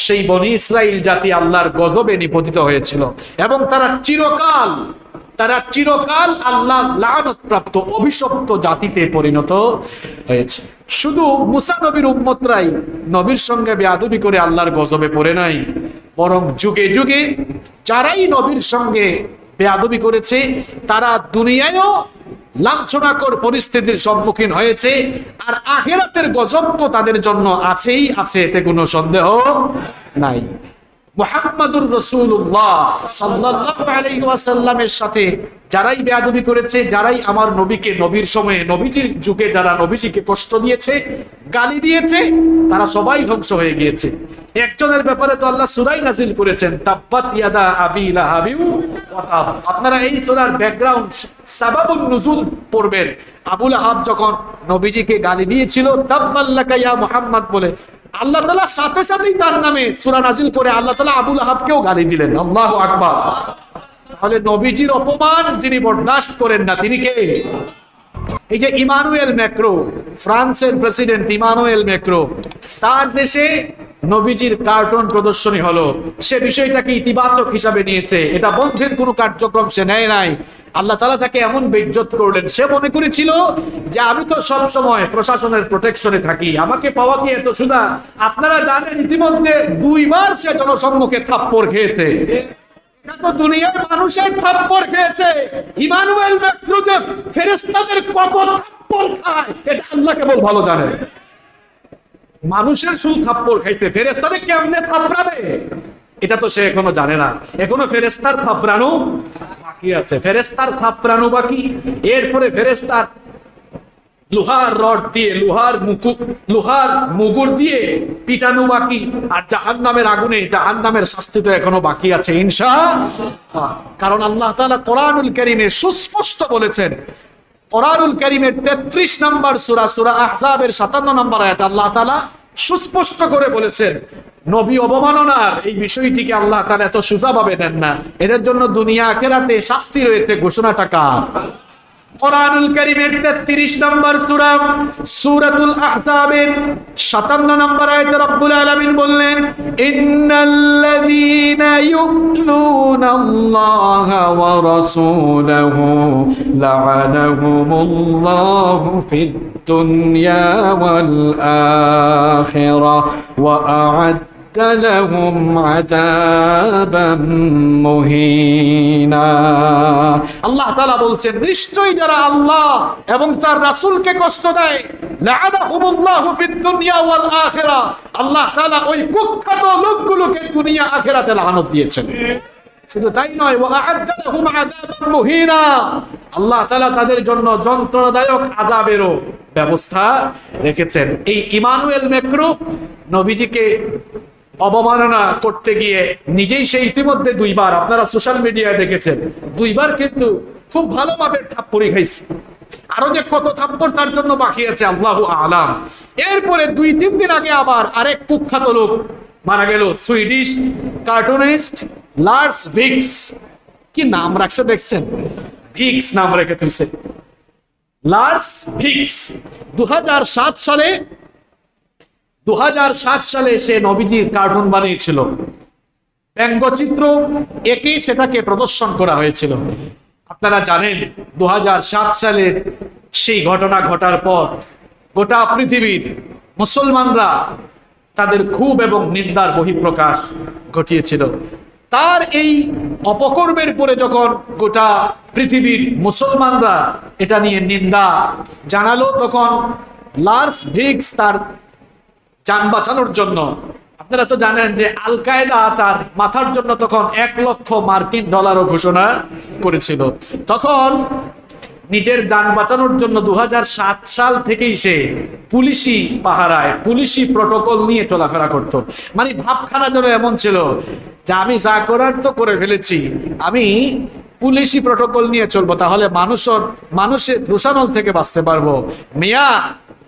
সেই বনি ইসরাইল জাতি আল্লাহর গজবে নিপতিত হয়েছিল এবং তারা চিরকাল আল্লাহর লানত প্রাপ্ত অভিশপ্ত জাতিতে পরিণত হয়েছে। শুধু মুসা নবীর উম্মতরাই নবীর সঙ্গে বেয়াদবি করে আল্লাহর গজবে পড়ে নাই, বরং যুগে যুগে যারাই নবীর সঙ্গে বেয়াদবি করেছে তারা দুনিয়ায়ও লাঞ্ছনাকর পরিস্থিতির সম্মুখীন হয়েছে, আর আখিরাতের গজব তো তাদের জন্য আছেই আছে, এতে কোনো সন্দেহ নাই। মুহাম্মাদুর রাসূলুল্লাহ সাল্লাল্লাহু আলাইহি ওয়াসাল্লামের সাথে যারাই বেয়াদবি করেছে, যারাই আমার নবীকে নবীর সময়ে নবীজির যুগে যারা নবীজিকে কষ্ট দিয়েছে, গালি দিয়েছে, তারা সবাই ধ্বংস হয়ে গিয়েছে। একজনের ব্যাপারে তো আল্লাহ সূরা নাজিল করেছেন, তাব্বাত ইয়াদা আবি লাহাবি ওয়া তাব। আপনারা এই সূরার ব্যাকগ্রাউন্ড সাবাবুন নুজুল পড়বেন। আবু লাহাব যখন নবীজিকে গালি দিয়েছিল তাব্বাল্লাকা ইয়া মুহাম্মদ বলে, আল্লাহ তাআলা সাথে সাথেই তার নামে সূরা নাজিল করে আল্লাহ তাআলা আবু লাহাবকেও গালি দিলেন। আল্লাহু আকবার। তাহলে নবীজির অপমান যিনি বরদাস্ত করেন না তিনি কে? এই যে ইমানুয়েল ম্যাক্রো, ফ্রান্সের প্রেসিডেন্ট ইমানুয়েল ম্যাক্রো, তার দেশে নবীজির কার্টুন প্রদর্শনী হলো, সে বিষয়টাকে ইতিবাচক হিসাবে নিয়েছে, এটা বন্ধের কোনো কার্যক্রম সে নেয় নাই। আল্লাহ তাআলা তাকে এমন বেইজ্জত করলেন, সে মনে করেছিল যে আমি তো সব সময় প্রশাসনের প্রোটেকশনে থাকি, আমাকে পাওয়া কি এত সোজা? আপনারা জানেন ইতিমধ্যে 2 বার সে জনসম্মুখে থাপ্পড় খেয়েছে। এটা তো দুনিয়ার মানুষের থাপ্পড় খেয়েছে। ইমানুয়েল ম্যাক্রো যে ফেরেশতাদের কত থাপ্পড় খায় এটা আল্লাহ কেবল ভালো জানেন। মানুষের শুধু থাপ্পড় খাইছে, ফেরেশতাদের কেমনে থাপড়াবে এটা তো সে এখনো জানে না। এখনো ফেরেশতার থাপড়ানো বাকি আছে, ফেরেশতার থাপড়ানো বাকি। এরপরে ফেরেশতার লোহার রড দিয়ে, লোহার মুগুর দিয়ে পিটানো বাকি। আর জাহান্নামের আগুনে জাহান্নামের শাস্তি তো এখনো বাকি আছে ইনশাআল্লাহ। কারণ আল্লাহ তাআলা কোরআনুল কারীমে সুস্পষ্ট বলেছেন, কোরআনুল কারীমের 33 নম্বর সূরা, সূরা আহজাবের 57 নম্বর আয়াত আল্লাহ তাআলা সুস্পষ্ট করে বলেছেন নবী অবমাননার এই বিষয়টিকে আল্লাহ তাআলা এত সোজাভাবে নেন না, এদের জন্য দুনিয়া আখিরাতে শাস্তি রয়েছে। ঘোষণাটা কার? কোরআনুল কারীমের 33 নম্বর সূরা, সূরাতুল আহজাবের 57 নম্বর আয়াতে রব্বুল আলামিন বললেন, ইন্নাল্লাযীনা ইউযুনাল্লাহা ওয়া রাসূলাহু লা'আনাহুমুল্লাহু ফিদ দুনিয়া ওয়াল আখিরাহ ওয়া আ'আদ্দা লাহুম আযাবাম মুহিনা। আল্লাহ তাআলা বলছেন নিশ্চয়ই যারা আল্লাহ এবং তার রাসূলকে কষ্ট দেয়, লা'আনাহুমুল্লাহু ফিদ দুনিয়া ওয়াল আখিরাহ, আল্লাহ তাআলা ওই কুখ্যাত লোকগুলোকে দুনিয়া আখিরাতে লানত দিয়েছেন। শুধু তাই নয়, ওয়া আ'আদ্দা লাহুম আযাবাম মুহিনা, আল্লাহ তাআলা তাদের জন্য যন্ত্রণাদায়ক আযাবেরও ব্যবস্থা রেখেছেন। এই ইমানুয়েল ম্যাক্রো নবীজিকে অবমাননা করতে গিয়ে নিজেই সে ইতিমধ্যে 2 বার, আপনারা সোশ্যাল মিডিয়ায় দেখেছেন, 2 বার কিন্তু খুব ভালো মাপের থাপ্পড়ি খাইছে। আরো যে কত থাপ্পড় তার জন্য বাকি আছে আল্লাহু আলাম। এরপরে 2-3 দিন আগে আবার আরেক কুখ্যাত লোক মারা গেল, সুইডিশ কার্টুনিস্ট লার্স ভিক্স। কি নাম রাখছে দেখছেন? ভিক্স নাম রেখে তুইছে, লার্স ভিক্স। 2007 সালে সে নবীজির কার্টুন বানিয়েছিল, ব্যঙ্গচিত্র একেই সেটাকে প্রদর্শন করা হয়েছিল। আপনারা জানেন 2007 সালের সেই ঘটনা ঘটার পর গোটা পৃথিবীর মুসলমানরা তাদের ক্ষোভ এবং নিন্দার বহিঃপ্রকাশ ঘটিয়েছিল। তার এই অপকর্মের পরে যখন গোটা পৃথিবীর মুসলমানরা এটা নিয়ে নিন্দা জানালো, তখন লার্স ভিক্স তার যান বাঁচানোর জন্য, আপনারা তো জানেন যে আল কায়দা তার মাথার জন্য তখন $1 লক্ষ মার্কিন ঘোষণা করেছিল। তখন নিজের যান বাঁচানোর জন্য 2007 সাল থেকেই সে পুলিশি পাহারায়, পুলিশি প্রটোকল নিয়ে চলাফেরা করত। মানে ভাবখানা যেন এমন ছিল যে আমি যা করার তো করে ফেলেছি, আমি পুলিশি প্রটোকল নিয়ে চলবো, তাহলে মানুষের রোষানল থেকে বাঁচতে পারবো। মিয়া,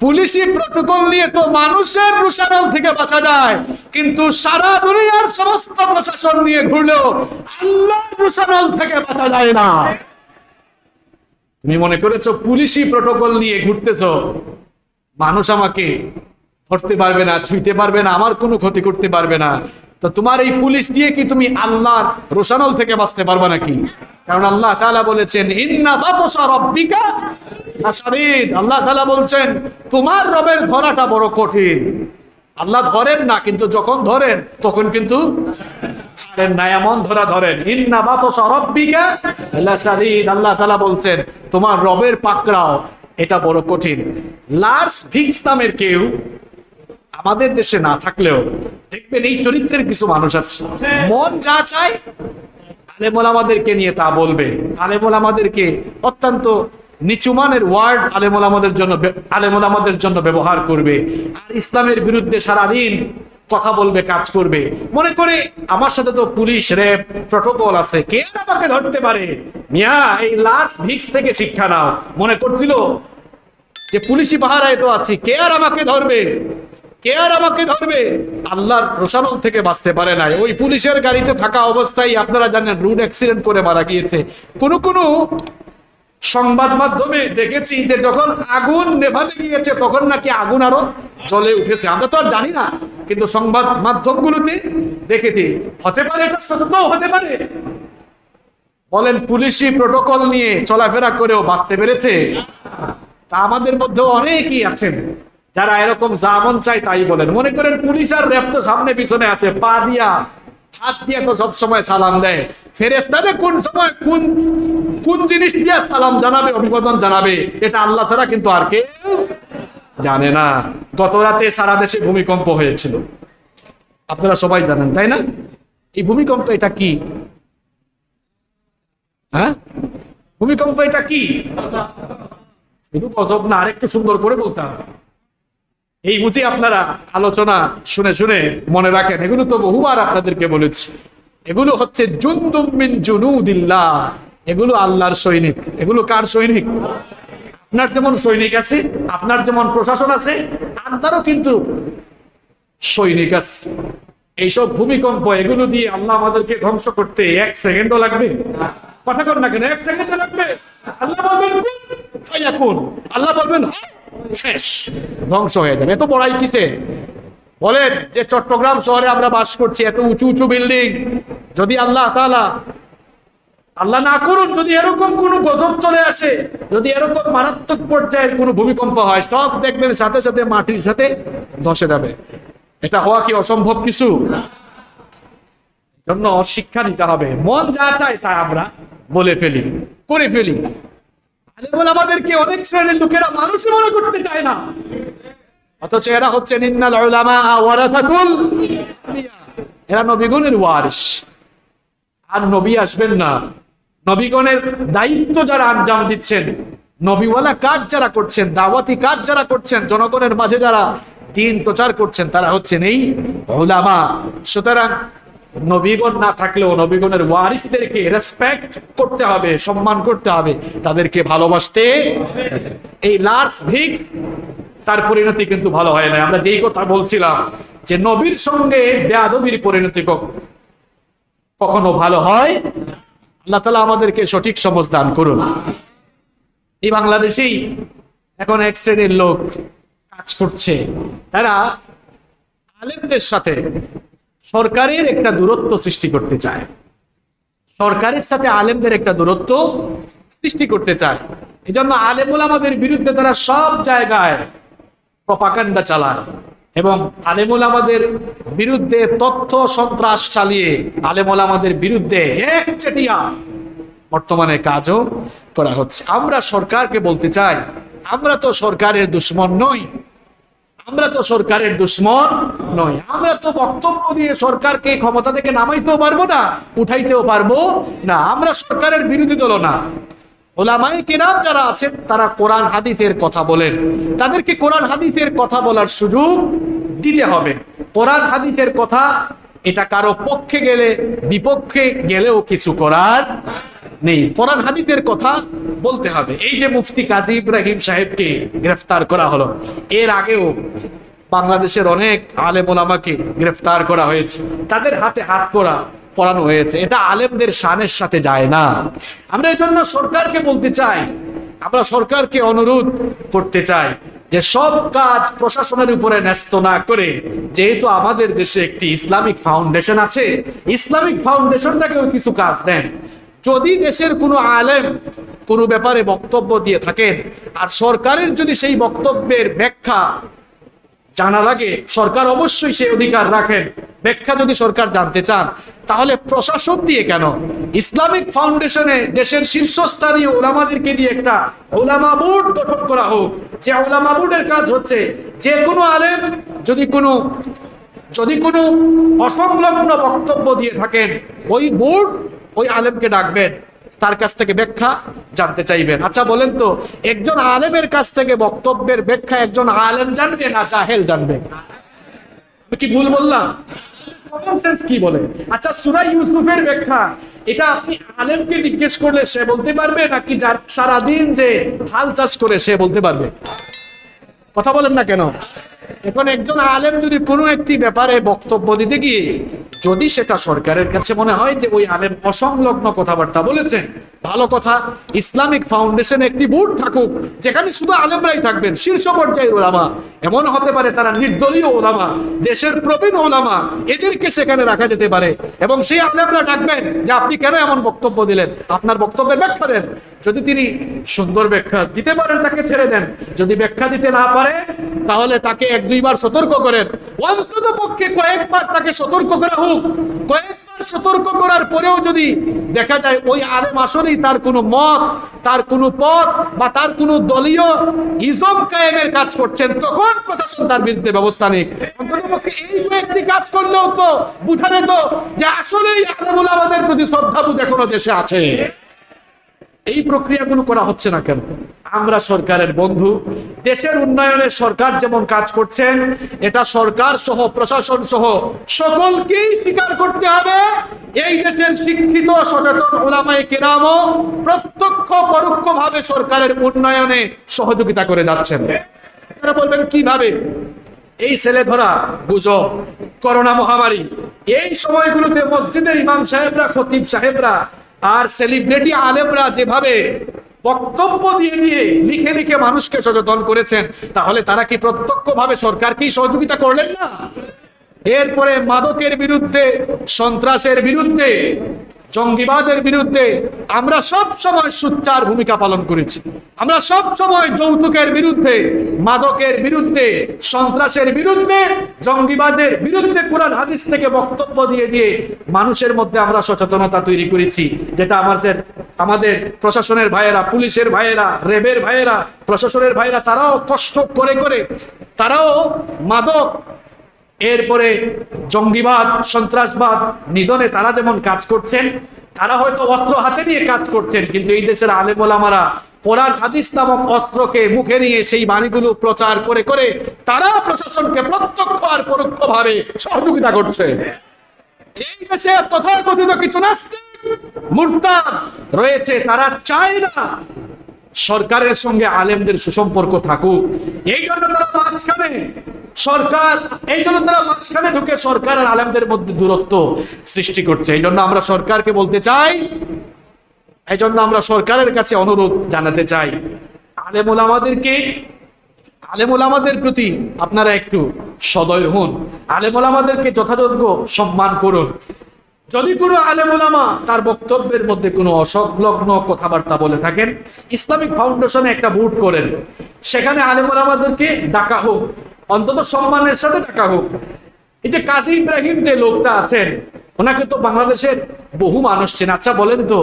পুলিশি প্রটোকল নিয়ে তো মানুষের রোষানল থেকে বাঁচা যায়, কিন্তু সারা দুনিয়ার সমস্ত প্রশাসন নিয়ে ঘুরলেও আল্লাহর রোষানল থেকে বাঁচা যায় না। তুমি মনে করেছো পুলিশি প্রটোকল নিয়ে ঘুরতেছো, মানুষ আমাকে ধরতে পারবে না, ছুঁইতে পারবে না, আমার কোনো ক্ষতি করতে পারবে না, তো তোমার এই পুলিশ দিয়ে কি তুমি আল্লাহর রোষানল থেকে বাঁচতে পারবে নাকি? কারণ আল্লাহ তাআলা বলেছেন ইন্না বাতশা রাব্বিকা লাশাদীদ। আল্লাহ তাআলা বলছেন তোমার রবের ধরাটা বড় কঠিন। আল্লাহ ধরেন না, কিন্তু যখন ধরেন তখন কিন্তু ছাড়েন না, এমন ধরা ধরেন। ইন্না বাতশা রাব্বিকা লাশাদীদ। আল্লাহ তাআলা বলছেন তোমার রবের পাকড়াও এটা বড় কঠিন। লার্স ভিক্স নামের কেউ আমাদের দেশে না থাকলেও দেখবেন এই চরিত্রের কিছু মানুষ আছে, মন যা চায় আলেম ওলামাদেরকে নিয়ে তা বলবে, আলেম ওলামাদেরকে অত্যন্ত নিচুমানের ওয়ার্ড আলেম ওলামাদের জন্য ব্যবহার করবে, আর ইসলামের বিরুদ্ধে সারাদিন কথা বলবে, কাজ করবে, মনে করে আমার সাথে তো পুলিশ র্যাব প্রটোকল আছে, কে আর আমাকে ধরতে পারে। মিয়া, এই লার্স ভিক্স থেকে শিক্ষা নাও। মনে করছিল যে পুলিশি পাহারায় তো আছি, কে আর আমাকে ধরবে, কে আর আমাকে ধরবে। আল্লাহর রোষানল থেকে বাঁচতে পারে নাই। ওই পুলিশের গাড়িতে থাকা অবস্থায় আপনারা জানেন রোড অ্যাক্সিডেন্ট করে মারা গিয়েছে। কোন সংবাদ মাধ্যমে দেখেছি যে যখন আগুন নেভাতে গিয়েছে তখন নাকি আগুন আরো জ্বলে উঠেছে। আমরা তো আর জানি না, কিন্তু সংবাদ মাধ্যমগুলোতে দেখেছি। হতে পারে এটা সত্যও হতে পারে। বলেন পুলিশি প্রটোকল নিয়ে চলাফেরা করেও বাঁচতে পেরেছে? তা আমাদের মধ্যে অনেকেই আছেন যারা এরকম যা মন চায় তাই বলেন। মনে করেন পুলিশ আর র্যাব তো সামনে পিছনে আছে, পা দিয়া হাত দিয়া তো সবসময় সালাম দেয়। ফেরেশতাদের কোন সময় কোন জিনিস দিয়া সালাম জানাবে, অভিবাদন জানাবে, এটা আল্লাহ ছাড়া কিন্তু আর কেউ জানে না। গত রাতে সারা দেশে ভূমিকম্প হয়েছিল, আপনারা সবাই জানেন তাই না? এই ভূমিকম্প এটা কি? হ্যাঁ, ভূমিকম্প এটা কি? শুধু গজব না, আরেকটু সুন্দর করে বলতে হবে। এই বুঝি আপনারা আলোচনা শুনে শুনে মনে রাখেন। এগুলো তো বহুবার আপনাদেরকে বলেছি। এগুলো হচ্ছে জুনদুম মিন জুনুদিল্লাহ, এগুলো আল্লাহর সৈনিক। এগুলো কার সৈনিক? আপনার যেমন সৈনিক আছে, আপনার যেমন প্রশাসন আছে, আল্লাহরও কিন্তু সৈনিক আছে। এইসব ভূমিকম্প এগুলো দিয়ে আল্লাহ আমাদেরকে ধ্বংস করতে 1 সেকেন্ডও লাগবে? কথা কর না কেন, 1 সেকেন্ডও লাগবে? আল্লাহ বলবেন কুন ফায়াকুন, আল্লাহ বলবেন শেষ, ধ্বংস হয়ে যাবে। এত বড়াই কিসে? বলেন যে চট্টগ্রাম শহরে আমরা বাস করছি, এত উঁচু উঁচু বিল্ডিং, যদি আল্লাহ তাআলা আল্লাহ না করুন যদি এরকম কোনো গজব চলে আসে, যদি এরকম মারাত্মক পর্যায়ের কোনো ভূমিকম্প হয়, সব দেখবেন সাথে সাথে মাটির সাথে ধসে যাবে। এটা হওয়া কি অসম্ভব কিছু? জন্য শিক্ষা নিতে হবে। মন যা চায় তা আমরা বলে ফেলি, করে ফেলি। আমাদেরকে অনেক শ্রেণীর লোকেরা মানুষই মনে করতে চায় না, অথচ এরা হচ্ছে ইন্নাল উলামা ওয়ারাসাতুল আম্বিয়া, এরা নবীগণের ওয়ারিস। আর নবী আসবেন না, নবীগণের দায়িত্ব যারা আঞ্জাম দিচ্ছেন, নবীওয়ালা কাজ যারা করছেন, দাওয়াতি কাজ যারা করছেন, জনগণের মাঝে যারা দ্বীন প্রচার করছেন, তারা হচ্ছেন এই উলামা। সুতরাং নবীগণ না থাকলেও নবীগণের ওয়ারিসদেরকে রেসপেক্ট করতে হবে, সম্মান করতে হবে, তাদেরকে ভালোবাসতে। এই লার্স ভিক্স তার পরিণতি কিন্তু ভালো হয় না। আমরা যেই কথা বলছিলাম যে নবীর সঙ্গে বেয়াদবির পরিণতি কখনো ভালো হয়। আল্লাহ তাআলা আমাদেরকে সঠিক সমঝ দান করুন। এই বাংলাদেশেই এখন এক শ্রেণীর লোক কাজ করছে, তারা আলেমদের সাথে সরকারের একটা দূরত্ব সৃষ্টি করতে চায়, সরকারের সাথে আলেমদের একটা দূরত্ব সৃষ্টি করতে চায়। এই জন্য আলেম ওলামাদের বিরুদ্ধে তারা সব জায়গায় প্রপাগান্ডা চালায় এবং আলেম ওলামাদের বিরুদ্ধে তথ্য সন্ত্রাস চালিয়ে আলেম ওলামাদের বিরুদ্ধে একচেটিয়া বর্তমানে কাজও করা হচ্ছে। আমরা সরকারকে বলতে চাই, আমরা তো সরকারের দুশমন নই, আমরা তো সরকারের দুশমন নই। আমরা তো বক্তব্য দিয়ে সরকারকে ক্ষমতা থেকে নামাইতেও পারবো না, উঠাইতেও পারবো না। আমরা সরকারের বিরোধী দল না, উলামায়ে কেরাম যারা আছেন তারা কোরআন হাদিসের কথা বলেন, তাদেরকে কোরআন হাদিসের কথা বলার সুযোগ দিতে হবে। কোরআন হাদিসের কথা এটা কারো পক্ষে গেলে বিপক্ষে গেলেও কিছু করার নেই, কোরআন হাদিসের কথা বলতে হবে। এই যে মুফতি কাজী ইব্রাহিম সাহেবকে গ্রেফতার করা হলো, এর আগেও বাংলাদেশের অনেক আলেম ওলামাকে গ্রেফতার করা হয়েছে, তাদের হাতে হাত করা পড়ানো হয়েছে। এটা আলেমদের শানের সাথে যায় না। আমরা এই জন্য সরকারকে বলতে চাই, আমরা সরকারকে অনুরোধ করতে চাই যে সব কাজ প্রশাসনের উপরে ন্যস্ত না করে, যেহেতু আমাদের দেশে একটি ইসলামিক ফাউন্ডেশন আছে, ইসলামিক ফাউন্ডেশনটাকেও কিছু কাজ দেন। যদি দেশের কোনো আলেম কোনো ব্যাপারে বক্তব্য দিয়ে থাকেন আর সরকারের যদি সেই বক্তব্যের ব্যাখ্যা জানা লাগে, সরকার অবশ্যই সেই অধিকার রাখেন। ব্যাখ্যা যদি সরকার জানতে চান, তাহলে প্রশাসন দিয়ে কেন, ইসলামিক ফাউন্ডেশনে দেশের শীর্ষস্থানীয় ওলামাদেরকে দিয়ে একটা ওলামা বোর্ড গঠন করা হোক। যে ওলামা বোর্ডের কাজ হচ্ছে যে কোনো আলেম যদি কোনো অসংলগ্ন বক্তব্য দিয়ে থাকেন, ওই বোর্ড ওই আলেমকে ডাকবেন, তার কাছ থেকে ব্যাখ্যা জানতে চাইবেন। আচ্ছা বলেন তো, একজন আলেমের কাছ থেকে বক্তব্যের ব্যাখ্যা একজন আলেম জানবে না জাহেল জানবে? কি ভুল বললাম? কমন সেন্স কি বলে? আচ্ছা সূরা ইউসুফের ব্যাখ্যা এটা আপনি আলেমকে জিজ্ঞেস করলে সে বলতে পারবে, নাকি যার সারাদিন যে হাল চাষ করে সে বলতে পারবে? কথা বলেন না কেন? এখন একজন আলেম যদি কোনো একটি ব্যাপারে বক্তব্য দিতে গিয়ে যদি সেটা সরকারের কাছে মনে হয় যে ওই আলেম অসংলগ্ন কথাবার্তা বলেছেন, ভালো কথা, ইসলামিক ফাউন্ডেশন একটি বোর্ড থাকুক যেখানে শুধু আলেমরাই থাকবেন, শীর্ষ পর্যায়ের ওলামা। এমন হতে পারে তারা নির্দলীয় ওলামা, দেশের প্রবীণ ওলামা, এদেরকে সেখানে রাখা যেতে পারে এবং সেই আলেমরা ডাকবেন যে আপনি কেন এমন বক্তব্য দিলেন, আপনার বক্তব্যের ব্যাখ্যা দেন। যদি তিনি সুন্দর ব্যাখ্যা দিতে পারেন তাকে ছেড়ে দেন, যদি ব্যাখ্যা দিতে না পারে তাহলে তাকে এক দুইবার সতর্ক করেন, অন্তত পক্ষে কয়েকবার তাকে সতর্ক করা হোক। কয়েকবার সতর্ক করার পরেও যদি দেখা যায় ওই আলেম আসলেই তার কোনো মত, তার কোনো পথ বা তার কোনো দলীয় ইজম কায়েমের কাজ করছেন, তখন প্রশাসন তার বিরুদ্ধে ব্যবস্থা নিক। অন্তত পক্ষে এই কয়েকটি কাজ করলেও তো বোঝা যেত যে আসলেই আলেম ওলামাদের প্রতি শ্রদ্ধাবোধ এখনো দেশে আছে। এই প্রক্রিয়াগুলো করা হচ্ছে না কেন? আমরা সরকারের বন্ধু, দেশের উন্নয়নে সরকার যেমন কাজ করছেন, এটা সরকার সহ প্রশাসন সহ সকলকেই স্বীকার করতে হবে। এই দেশের শিক্ষিত সচেতন উলামায়ে কেরামও প্রত্যক্ষ পরোক্ষভাবে সরকারের উন্নয়নে সহযোগিতা করে যাচ্ছেন। আপনারা বলবেন কিভাবে? এই ছেলে ধরা গুজব, করোনা মহামারী, এই সময়গুলোতে মসজিদের ইমাম সাহেবরা, খতিব সাহেবরা আর সেলিব্রিটি আলেমরা যেভাবে বক্তব্য দিয়ে দিয়ে লিখে লিখে মানুষকে সচেতন করেছেন, তাহলে তারা কি প্রত্যক্ষভাবে সরকারকেই সহযোগিতা করলেন না? এরপরে মাদকের বিরুদ্ধে, সন্ত্রাসের বিরুদ্ধে, জঙ্গিবাদের বিরুদ্ধে আমরা সব সময় সোচ্চার ভূমিকা পালন করেছি। আমরা সব সময় যৌতুকের বিরুদ্ধে, মাদকের বিরুদ্ধে, সন্ত্রাসের বিরুদ্ধে, জঙ্গিবাদের বিরুদ্ধে কোরআন হাদিস থেকে বক্তব্য দিয়ে দিয়ে মানুষের মধ্যে আমরা সচেতনতা তৈরি করেছি, যেটা আমাদের প্রশাসনের ভাইয়েরা, পুলিশের ভাইয়েরা, র্যাবের ভাইয়েরা, প্রশাসনের ভাইয়েরা তারাও কষ্ট করে করে তারাও মাদক, এরপরে জঙ্গিবাদ, সন্ত্রাসবাদ নিধনে তারা যেমন কাজ করছেন, তারা হয়তো অস্ত্র হাতে নিয়ে কাজ করছেন, কিন্তু এই দেশের আলেম ওলামারা কোরআন হাদিস নামক অস্ত্রকে মুখে নিয়ে সেই বাণীগুলো প্রচার করে করে তারা প্রশাসনকে প্রত্যক্ষ আর পরোক্ষভাবে সহযোগিতা করছে। এই দেশে তথাকথিত কিছু নাস্তিক, মুরতাদ রয়েছে, তারা চায় না সরকারের সঙ্গে আলেমদের সুসম্পর্ক থাকুক। এই জন্য তারা মাঝখানে ঢুকে সরকার আর আলেমদের মধ্যে দূরত্ব সৃষ্টি করছে। এই জন্য আমরা সরকারকে বলতে চাই, এই জন্য আমরা সরকারের কাছে অনুরোধ জানাতে চাই, আলেম ওলামাদের প্রতি আপনারা একটু সদয় হন, আলেম ওলামাদেরকে যথাযোগ্য সম্মান করুন। যদি কোনো আলেম ওলামা তার বক্তব্যের মধ্যে কোনো অসংলগ্ন কথাবার্তা বলে থাকেন, ইসলামিক ফাউন্ডেশনে একটা বোর্ড করেন, সেখানে আলেম ওলামাদেরকে ডাকা হোক, অন্তত সম্মানের সাথে ডাকা হোক। এই যে কাজী ইব্রাহিম যে লোকটা আছেন, ওনাকে তো বাংলাদেশের বহু মানুষ চেনে। আচ্ছা বলেন তো,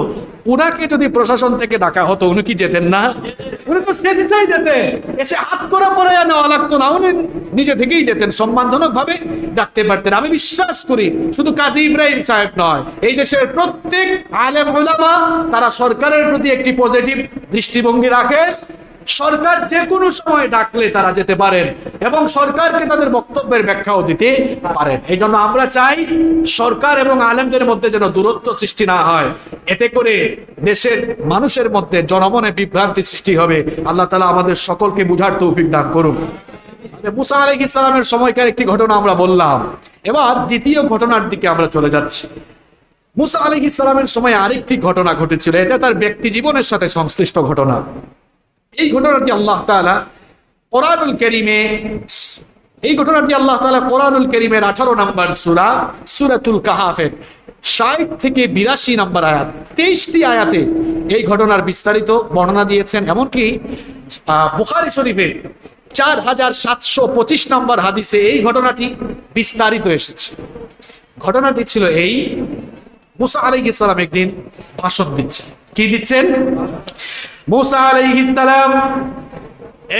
উনাকে যদি প্রশাসন থেকে ডাকা হতো উনি কি যেতেন না? উনি তো স্বেচ্ছায় যেতেন, এসে হাত করা পরে নেওয়া লাগতো না, উনি নিজে থেকেই যেতেন, সম্মানজনক ভাবে ডাকতে পারতেন। আমি বিশ্বাস করি শুধু কাজী ইব্রাহিম সাহেব নয়, এই দেশের প্রত্যেক আলেম উলামা তারা সরকারের প্রতি একটি পজিটিভ দৃষ্টিভঙ্গি রাখেন। সরকার যে কোনো সময় ডাকলে তারা যেতে পারেন এবং সরকারকে তাদের বক্তব্যের ব্যাখ্যাও দিতে পারেন। এই জন্য আমরা চাই সরকার এবং আলেমদের মধ্যে যেন দূরত্ব সৃষ্টি না হয়, এতে করে দেশের মানুষের মধ্যে জনমনে বিভ্রান্তি সৃষ্টি হবে। আল্লাহ তাআলা আমাদের সকলকে বুঝার তৌফিক দান করুন। মুসা আলাইহিস সালামের সময়কার একটি ঘটনা আমরা বললাম, এবার দ্বিতীয় ঘটনার দিকে আমরা চলে যাচ্ছি। মুসা আলাইহিস সালামের সময় আরেকটি ঘটনা ঘটেছিল, এটা তার ব্যক্তি জীবনের সাথে সংশ্লিষ্ট ঘটনা। এই ঘটনাটি আল্লাহ তাআলা কোরআনুল কারীমে কোরআনুল কারীমের 18 নম্বর সূরা সূরাতুল কাহাফের 60 থেকে 82 নম্বর আয়াত, 23টি আয়াতে এই ঘটনার বিস্তারিত বর্ণনা দিয়েছেন। এমনকি বুখারী শরীফে 4725 নম্বর হাদিসে এই ঘটনাটি বিস্তারিত এসেছে। ঘটনাটি ছিল এই, মুসা আলাইহিস সালাম একদিন ভাষণ দিচ্ছেন। কি দিচ্ছেন? মুসা আলাইহিস সালাম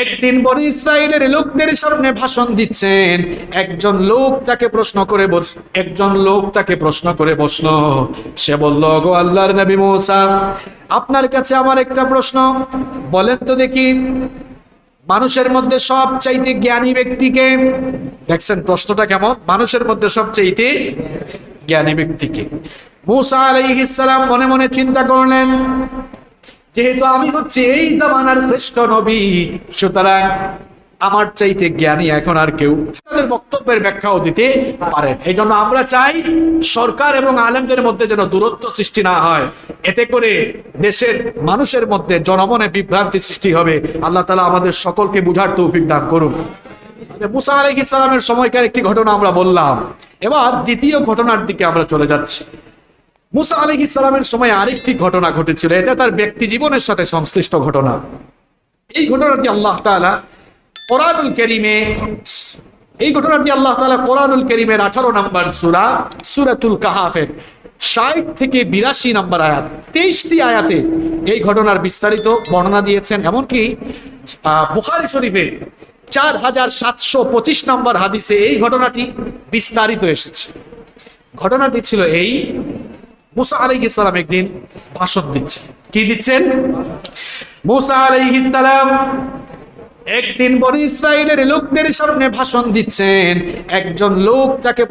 একদিন বনি ইসরাইলের লোকদের সামনে ভাষণ দিচ্ছেন। একজন লোক তাকে প্রশ্ন করে বসলো। সে বলল, গো আল্লাহর নবী মুসা, আপনার কাছে আমার একটা প্রশ্ন, বলেন তো দেখি, মানুষের মধ্যে সবচাইতে জ্ঞানী ব্যক্তিকে, দেখছেন প্রশ্নটা কেমন, মানুষের মধ্যে সবচাইতে জ্ঞানী ব্যক্তিকে। মুসা আলাইহিস সালাম মনে মনে চিন্তা করলেন, যেহেতু আমি হচ্ছে এই জামানার শ্রেষ্ঠ নবী, সুতরাং আমার চাইতে জ্ঞানী এখন আর কেউ তাদের বক্তব্যের ব্যাখ্যাও দিতে পারেন। এই জন্য আমরা চাই সরকার এবং আলেমদের মধ্যে যেন দূরত্ব সৃষ্টি না হয়, এতে করে দেশের মানুষের মধ্যে জনমনে বিভ্রান্তি সৃষ্টি হবে। আল্লাহ তাআলা আমাদের সকলকে বুঝার তৌফিক দান করুন। মুসা আলাইহিস সালামের সময়কার একটি ঘটনা আমরা বললাম, এবার দ্বিতীয় ঘটনার দিকে আমরা চলে যাচ্ছি। মুসা আলাইহিস সালামের সময় আরেকটি ঘটনা ঘটেছিল, এটা তার ব্যক্তি জীবনের সাথে সংশ্লিষ্ট ঘটনা। এই ঘটনাটি আল্লাহ তাআলা কোরআনুল কারীমের 18 নম্বর সূরা সূরাতুল কাহাফের 60 থেকে 82 নম্বর আয়াত, 23টি আয়াতে এই ঘটনার বিস্তারিত বর্ণনা দিয়েছেন। এমনকি বুখারী শরীফে 4725 নম্বর হাদিসে এই ঘটনাটি বিস্তারিত এসেছে। ঘটনাটি ছিল এই, মুসা আলাইহিস সালাম একদিন ভাষণ দিচ্ছেন। কি দিচ্ছেন? মুসা আলাইহিস সালাম একদিন বনি ইসরাইলের লোকদের সামনে ভাষণ দিচ্ছেন। একজন লোক তাকে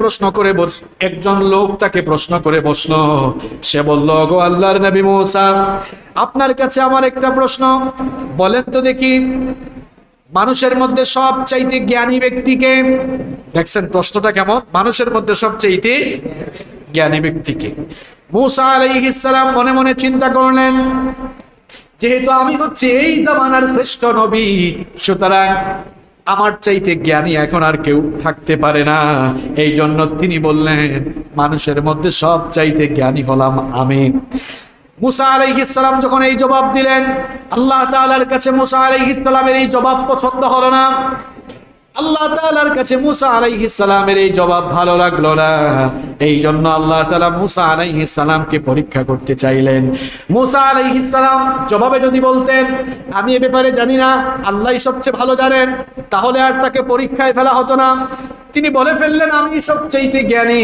প্রশ্ন করে বসলো। সে বলল, গো আল্লাহর নবী মুসা, আপনার কাছে আমার একটা প্রশ্ন, বলেন তো দেখি, মানুষের মধ্যে সবচাইতে জ্ঞানী ব্যক্তিকে, দেখছেন প্রশ্নটা কেমন, মানুষের মধ্যে সবচাইতে জ্ঞানী ব্যক্তিকে। মুসা আলাইহিস সালাম মনে মনে চিন্তা করলেন, যেহেতু আমি হচ্ছে এই জামানার শ্রেষ্ঠ নবী, সুতরাং আমার চাইতে জ্ঞানী এখন আর কেউ থাকতে পারে না। এই জন্য তিনি বললেন, মানুষের মধ্যে সব চাইতে জ্ঞানী হলাম আমি। মুসা আলাইহিস সালাম যখন এই জবাব দিলেন, আল্লাহ তাআলার কাছে মুসা আলাইহিস সালামের এই জবাব পছন্দ হলো না। আল্লাহ তাআলার কাছে মুসা আলাইহিস সালামের এই জবাব ভালো লাগলো না। এই জন্য আল্লাহ তাআলা মুসা আলাইহিস সালামকে পরীক্ষা করতে চাইলেন। মুসা আলাইহিস সালাম জবাবে যদি বলতেন, আমি এ ব্যাপারে জানি না, আল্লাহই সবচেয়ে ভালো জানেন, তাহলে আর তাকে পরীক্ষায় ফেলা হতো না। তিনি বলে ফেললেন, আমি সবচাইতে জ্ঞানী,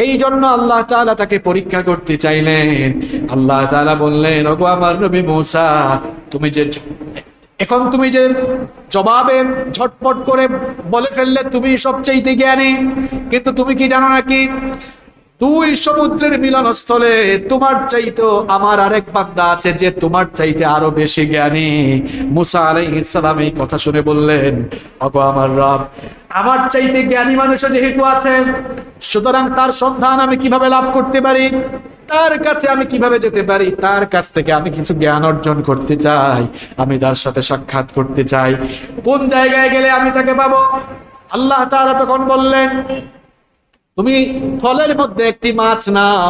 এই জন্য আল্লাহ তাআলা তাকে পরীক্ষা করতে চাইলেন। আল্লাহ তাআলা বললেন, ওগো আমার নবী মুসা, তুমি যে জবাবে ঝটপট করে বলে ফেললে তুমি সবচাইতে জ্ঞানী, কিন্তু তুমি কি জানো নাকি, 2 সমুদ্রের মিলনস্থলে তোমার চাইতে আমার আরেক বান্দা আছে যে তোমার চাইতে আরো বেশি জ্ঞানী। মুসা আলাইহিস সালাম এই কথা শুনে বললেন, ওগো আমার রব, আমার চাইতে জ্ঞানী মানুষ যেহেতু আছে, সুতরাং তার সন্ধান আমি কিভাবে লাভ করতে পারি, তার কাছে আমি কিভাবে যেতে পারি, তার কাছ থেকে আমি কিছু জ্ঞান অর্জন করতে চাই, আমি তার সাথে সাক্ষাৎ করতে চাই, কোন জায়গায় গেলে আমি তাকে পাবো? আল্লাহ তাআলা তখন বললেন, তুমি থলের মধ্যে একটি মাছ নাও,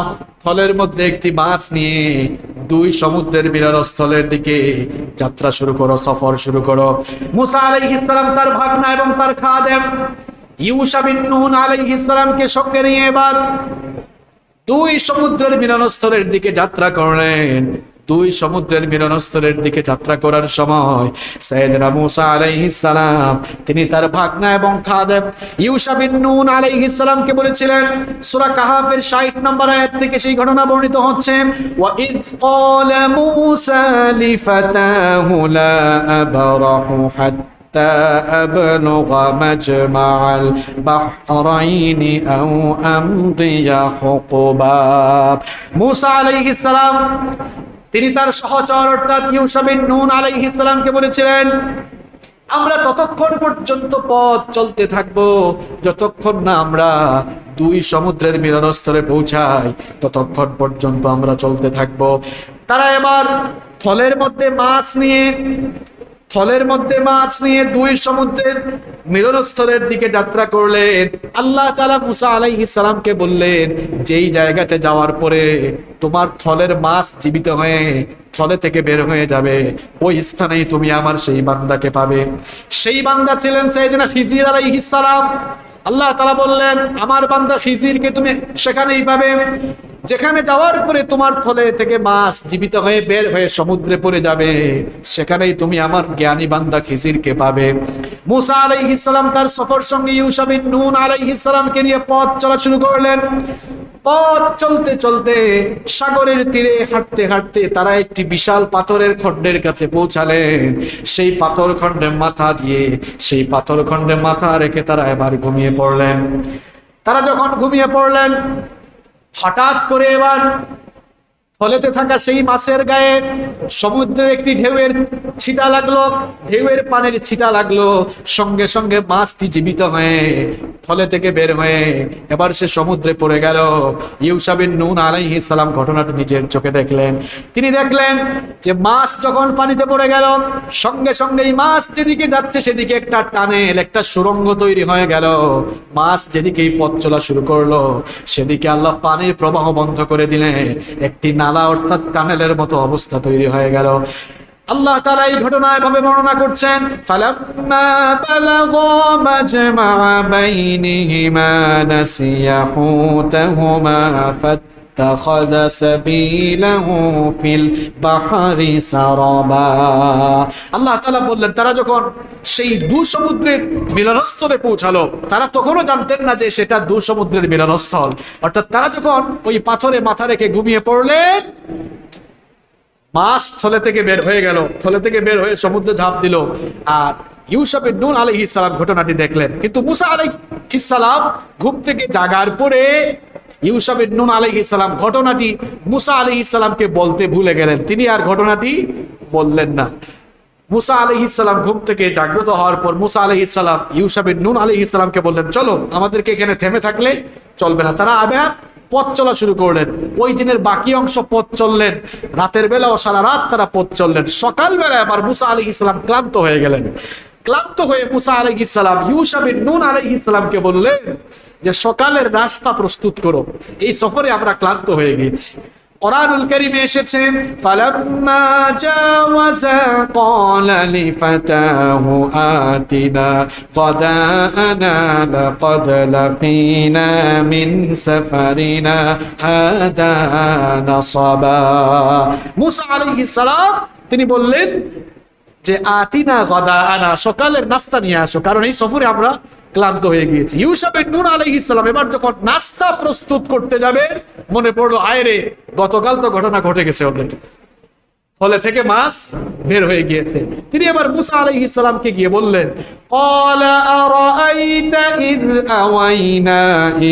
থলের মধ্যে একটি মাছ নিয়ে 2 সমুদ্রের মিলনস্থলের দিকে যাত্রা শুরু করো, সফর শুরু করো। মুসা আলাইহিস সালাম তার ভাগনা এবং তার খাদেম ইউশা বিন নুন আলাইহিস সালামকে সঙ্গে নিয়ে এবার দুই সমুদ্রের মিলনস্থলের দিকে যাত্রা করলেন। দুই সমুদ্রের মিলনস্থলের দিকে যাত্রা করার সময় সাইয়েদনা মূসা আলাইহিস সালাম তিনি তার ভাগনা এবং খাদেম ইউশা বিন নুন আলাইহিস সালামকে বলেছিলেন, সূরা কাহাফের 60 নম্বর আয়াত থেকে সেই ঘটনা বর্ণিত হচ্ছে, ওয়া ইয ক্বালা মূসা লিফাতাহু লা আবরাহু হাত্তা আবলুগা মাজমাআল বাহরাইনি আও আমদিয়া হুকুবা। মূসা আলাইহিস সালাম তিনি তার সহচর অর্থাৎ ইউশা বিন নুন আলাইহিস সালামকে বলেছিলেন, আমরা ততক্ষণ পর্যন্ত পথ চলতে থাকব যতক্ষণ না আমরা দুই সমুদ্রের মিলনস্থলে পৌঁছাই, ততক্ষণ পর্যন্ত আমরা চলতে থাকব। তারা এবার থলের মধ্যে মাছ নিয়ে দুই সমুদ্রের মিলনস্থলের দিকে যাত্রা করলেন। আল্লাহ তাআলা মূসা আলাইহিস সালামকে বললেন, যেই জায়গাতে যাওয়ার পরে তোমার থলের মাছ জীবিত হয়ে থলে থেকে বের হয়ে যাবে, ওই স্থানেই তুমি আমার সেই বান্দাকে পাবে। সেই বান্দা ছিলেন সাইয়েদনা খিজির আলাইহিস সালাম। আল্লাহ তাআলা বললেন, আমার বান্দা খিজিরকে তুমি সেখানেই পাবে, যেখানে যাওয়ার পরে তোমার থলে থেকে মাছ জীবিত হয়ে বের হয়ে সমুদ্রে পড়ে যাবে, সেখানেই তুমি আমার জ্ঞানী বান্দা খিজিরকে পাবে। মূসা আলাইহিস সালাম তার সফর সঙ্গে ইউশা বিন নুন আলাইহিস সালামকে নিয়ে পথ চলা শুরু করলেন। পথ চলতে চলতে সাগরের তীরে হাঁটতে হাঁটতে তারা একটি বিশাল পাথরের খণ্ডের কাছে পৌঁছালেন। সেই পাথর খণ্ডে মাথা রেখে তারা এবার ঘুমিয়ে পড়লেন। তারা যখন ঘুমিয়ে পড়লেন, হঠাৎ করে এবার থলেতে থাকা সেই মাছের গায়ে সমুদ্রের একটি ঢেউয়ের ছিটা লাগলো, ঢেউয়ের পানির ছিটা লাগলো। সঙ্গে সঙ্গে মাছটি জীবিত হয়ে থলে থেকে বের হয়ে এবার সে সমুদ্রে পড়ে গেল। ইউশা বিন নুন আলাইহিস সালাম ঘটনাটি নিজের চোখে দেখলেন। তিনি দেখলেন যে মাছ যখন পানিতে পড়ে গেল, সঙ্গে সঙ্গে এই মাছ যেদিকে যাচ্ছে সেদিকে একটা টানেল, একটা সুড়ঙ্গ তৈরি হয়ে গেল। মাছ যেদিকেই পথ চলা শুরু করলো সেদিকে আল্লাহ পানির প্রবাহ বন্ধ করে দিলেন। একটি নালা অর্থাৎ টানেলের মতো অবস্থা তৈরি হয়ে গেল। আল্লাহ তাআলা এই ঘটনা এভাবে বর্ণনা করছেন, ফালাম্মা বালাগা মাজমা'a বাইনিহিমা নাসিয়া হুতাহুমা ফাত্তাখাযা সাবিলাহু ফিল বাহরি সারাবা। আল্লাহ তাআলা বললেন, তারা যখন সেই দু সমুদ্রের মিলনস্থলে পৌঁছালো, তারা তখনও জানতেন না যে সেটা দু সমুদ্রের মিলনস্থল। অর্থাৎ তারা যখন ওই পাথরে মাথা রেখে ঘুমিয়ে পড়লেন, মাছ থলে থেকে বের হয়ে গেল, থলে থেকে বের হয়ে সমুদ্রে ঝাঁপ দিল। আর ইউশা বিন নুন আলাইহিস সালাম ঘটনাটি দেখলেন। কিন্তু মূসা আলাইহিস সালাম ঘুম থেকে জাগার পরে ইউশা বিন নুন আলাইহিস সালাম ঘটনাটি মূসা আলাইহিস সালামকে বলতে ভুলে গেলেন। তিনি আর ঘটনাটি বললেন না। মূসা আলাইহিস সালাম ঘুম থেকে জাগ্রত হওয়ার পর মূসা আলাইহিস সালাম ইউশা বিন নুন আলাইহিস সালামকে বললেন, চলো, আমাদেরকে এখানে থেমে থাকলে চলবে না। তারা আবার পথ চলা শুরু করলেন। ওই দিনের বাকি অংশ পথ চললেন, রাতের বেলাও সারা রাত তারা পথ চললেন। সকালবেলা আবার মূসা আলাইহিস সালাম ক্লান্ত হয়ে গেলেন। ক্লান্ত হয়ে মূসা আলাইহিস সালাম ইউশা বিন নুন আলাইহিস সালামকে বললেন যে সকালের নাস্তা প্রস্তুত করো, এই সফরে আমরা ক্লান্ত হয়ে গেছি। কোরআনুল কারীমে এসেছে, ফালাম্মা জাওয়াজা ক্বালা লিফাতাহু আতিনা গাদাআনা লাকাদ লাকিনা মিন সাফারিনা হাদা নাসাবা। মূসা আলাইহিস সালাম তিনি বললেন যে আতিনা গাদাআনা, সকালের নাস্তা নিয়ে আসো, কারণ এই সফরে আমরা ক্লান্ত হয়ে গিয়েছি। ইউশা বিন নুন আলাইহিস সালাম এবার যখন নাস্তা প্রস্তুত করতে যাবে, মনে পড়লো, আয়রে গতকাল তো ঘটনা ঘটে গেছে অলরেডি, ফলে থেকে মাছ বের হয়ে গিয়েছে। তিনি এবার মূসা আলাইহিস সালামকে গিয়ে বললেন, ক্বালা আরাআইতা ইয আওয়াইনা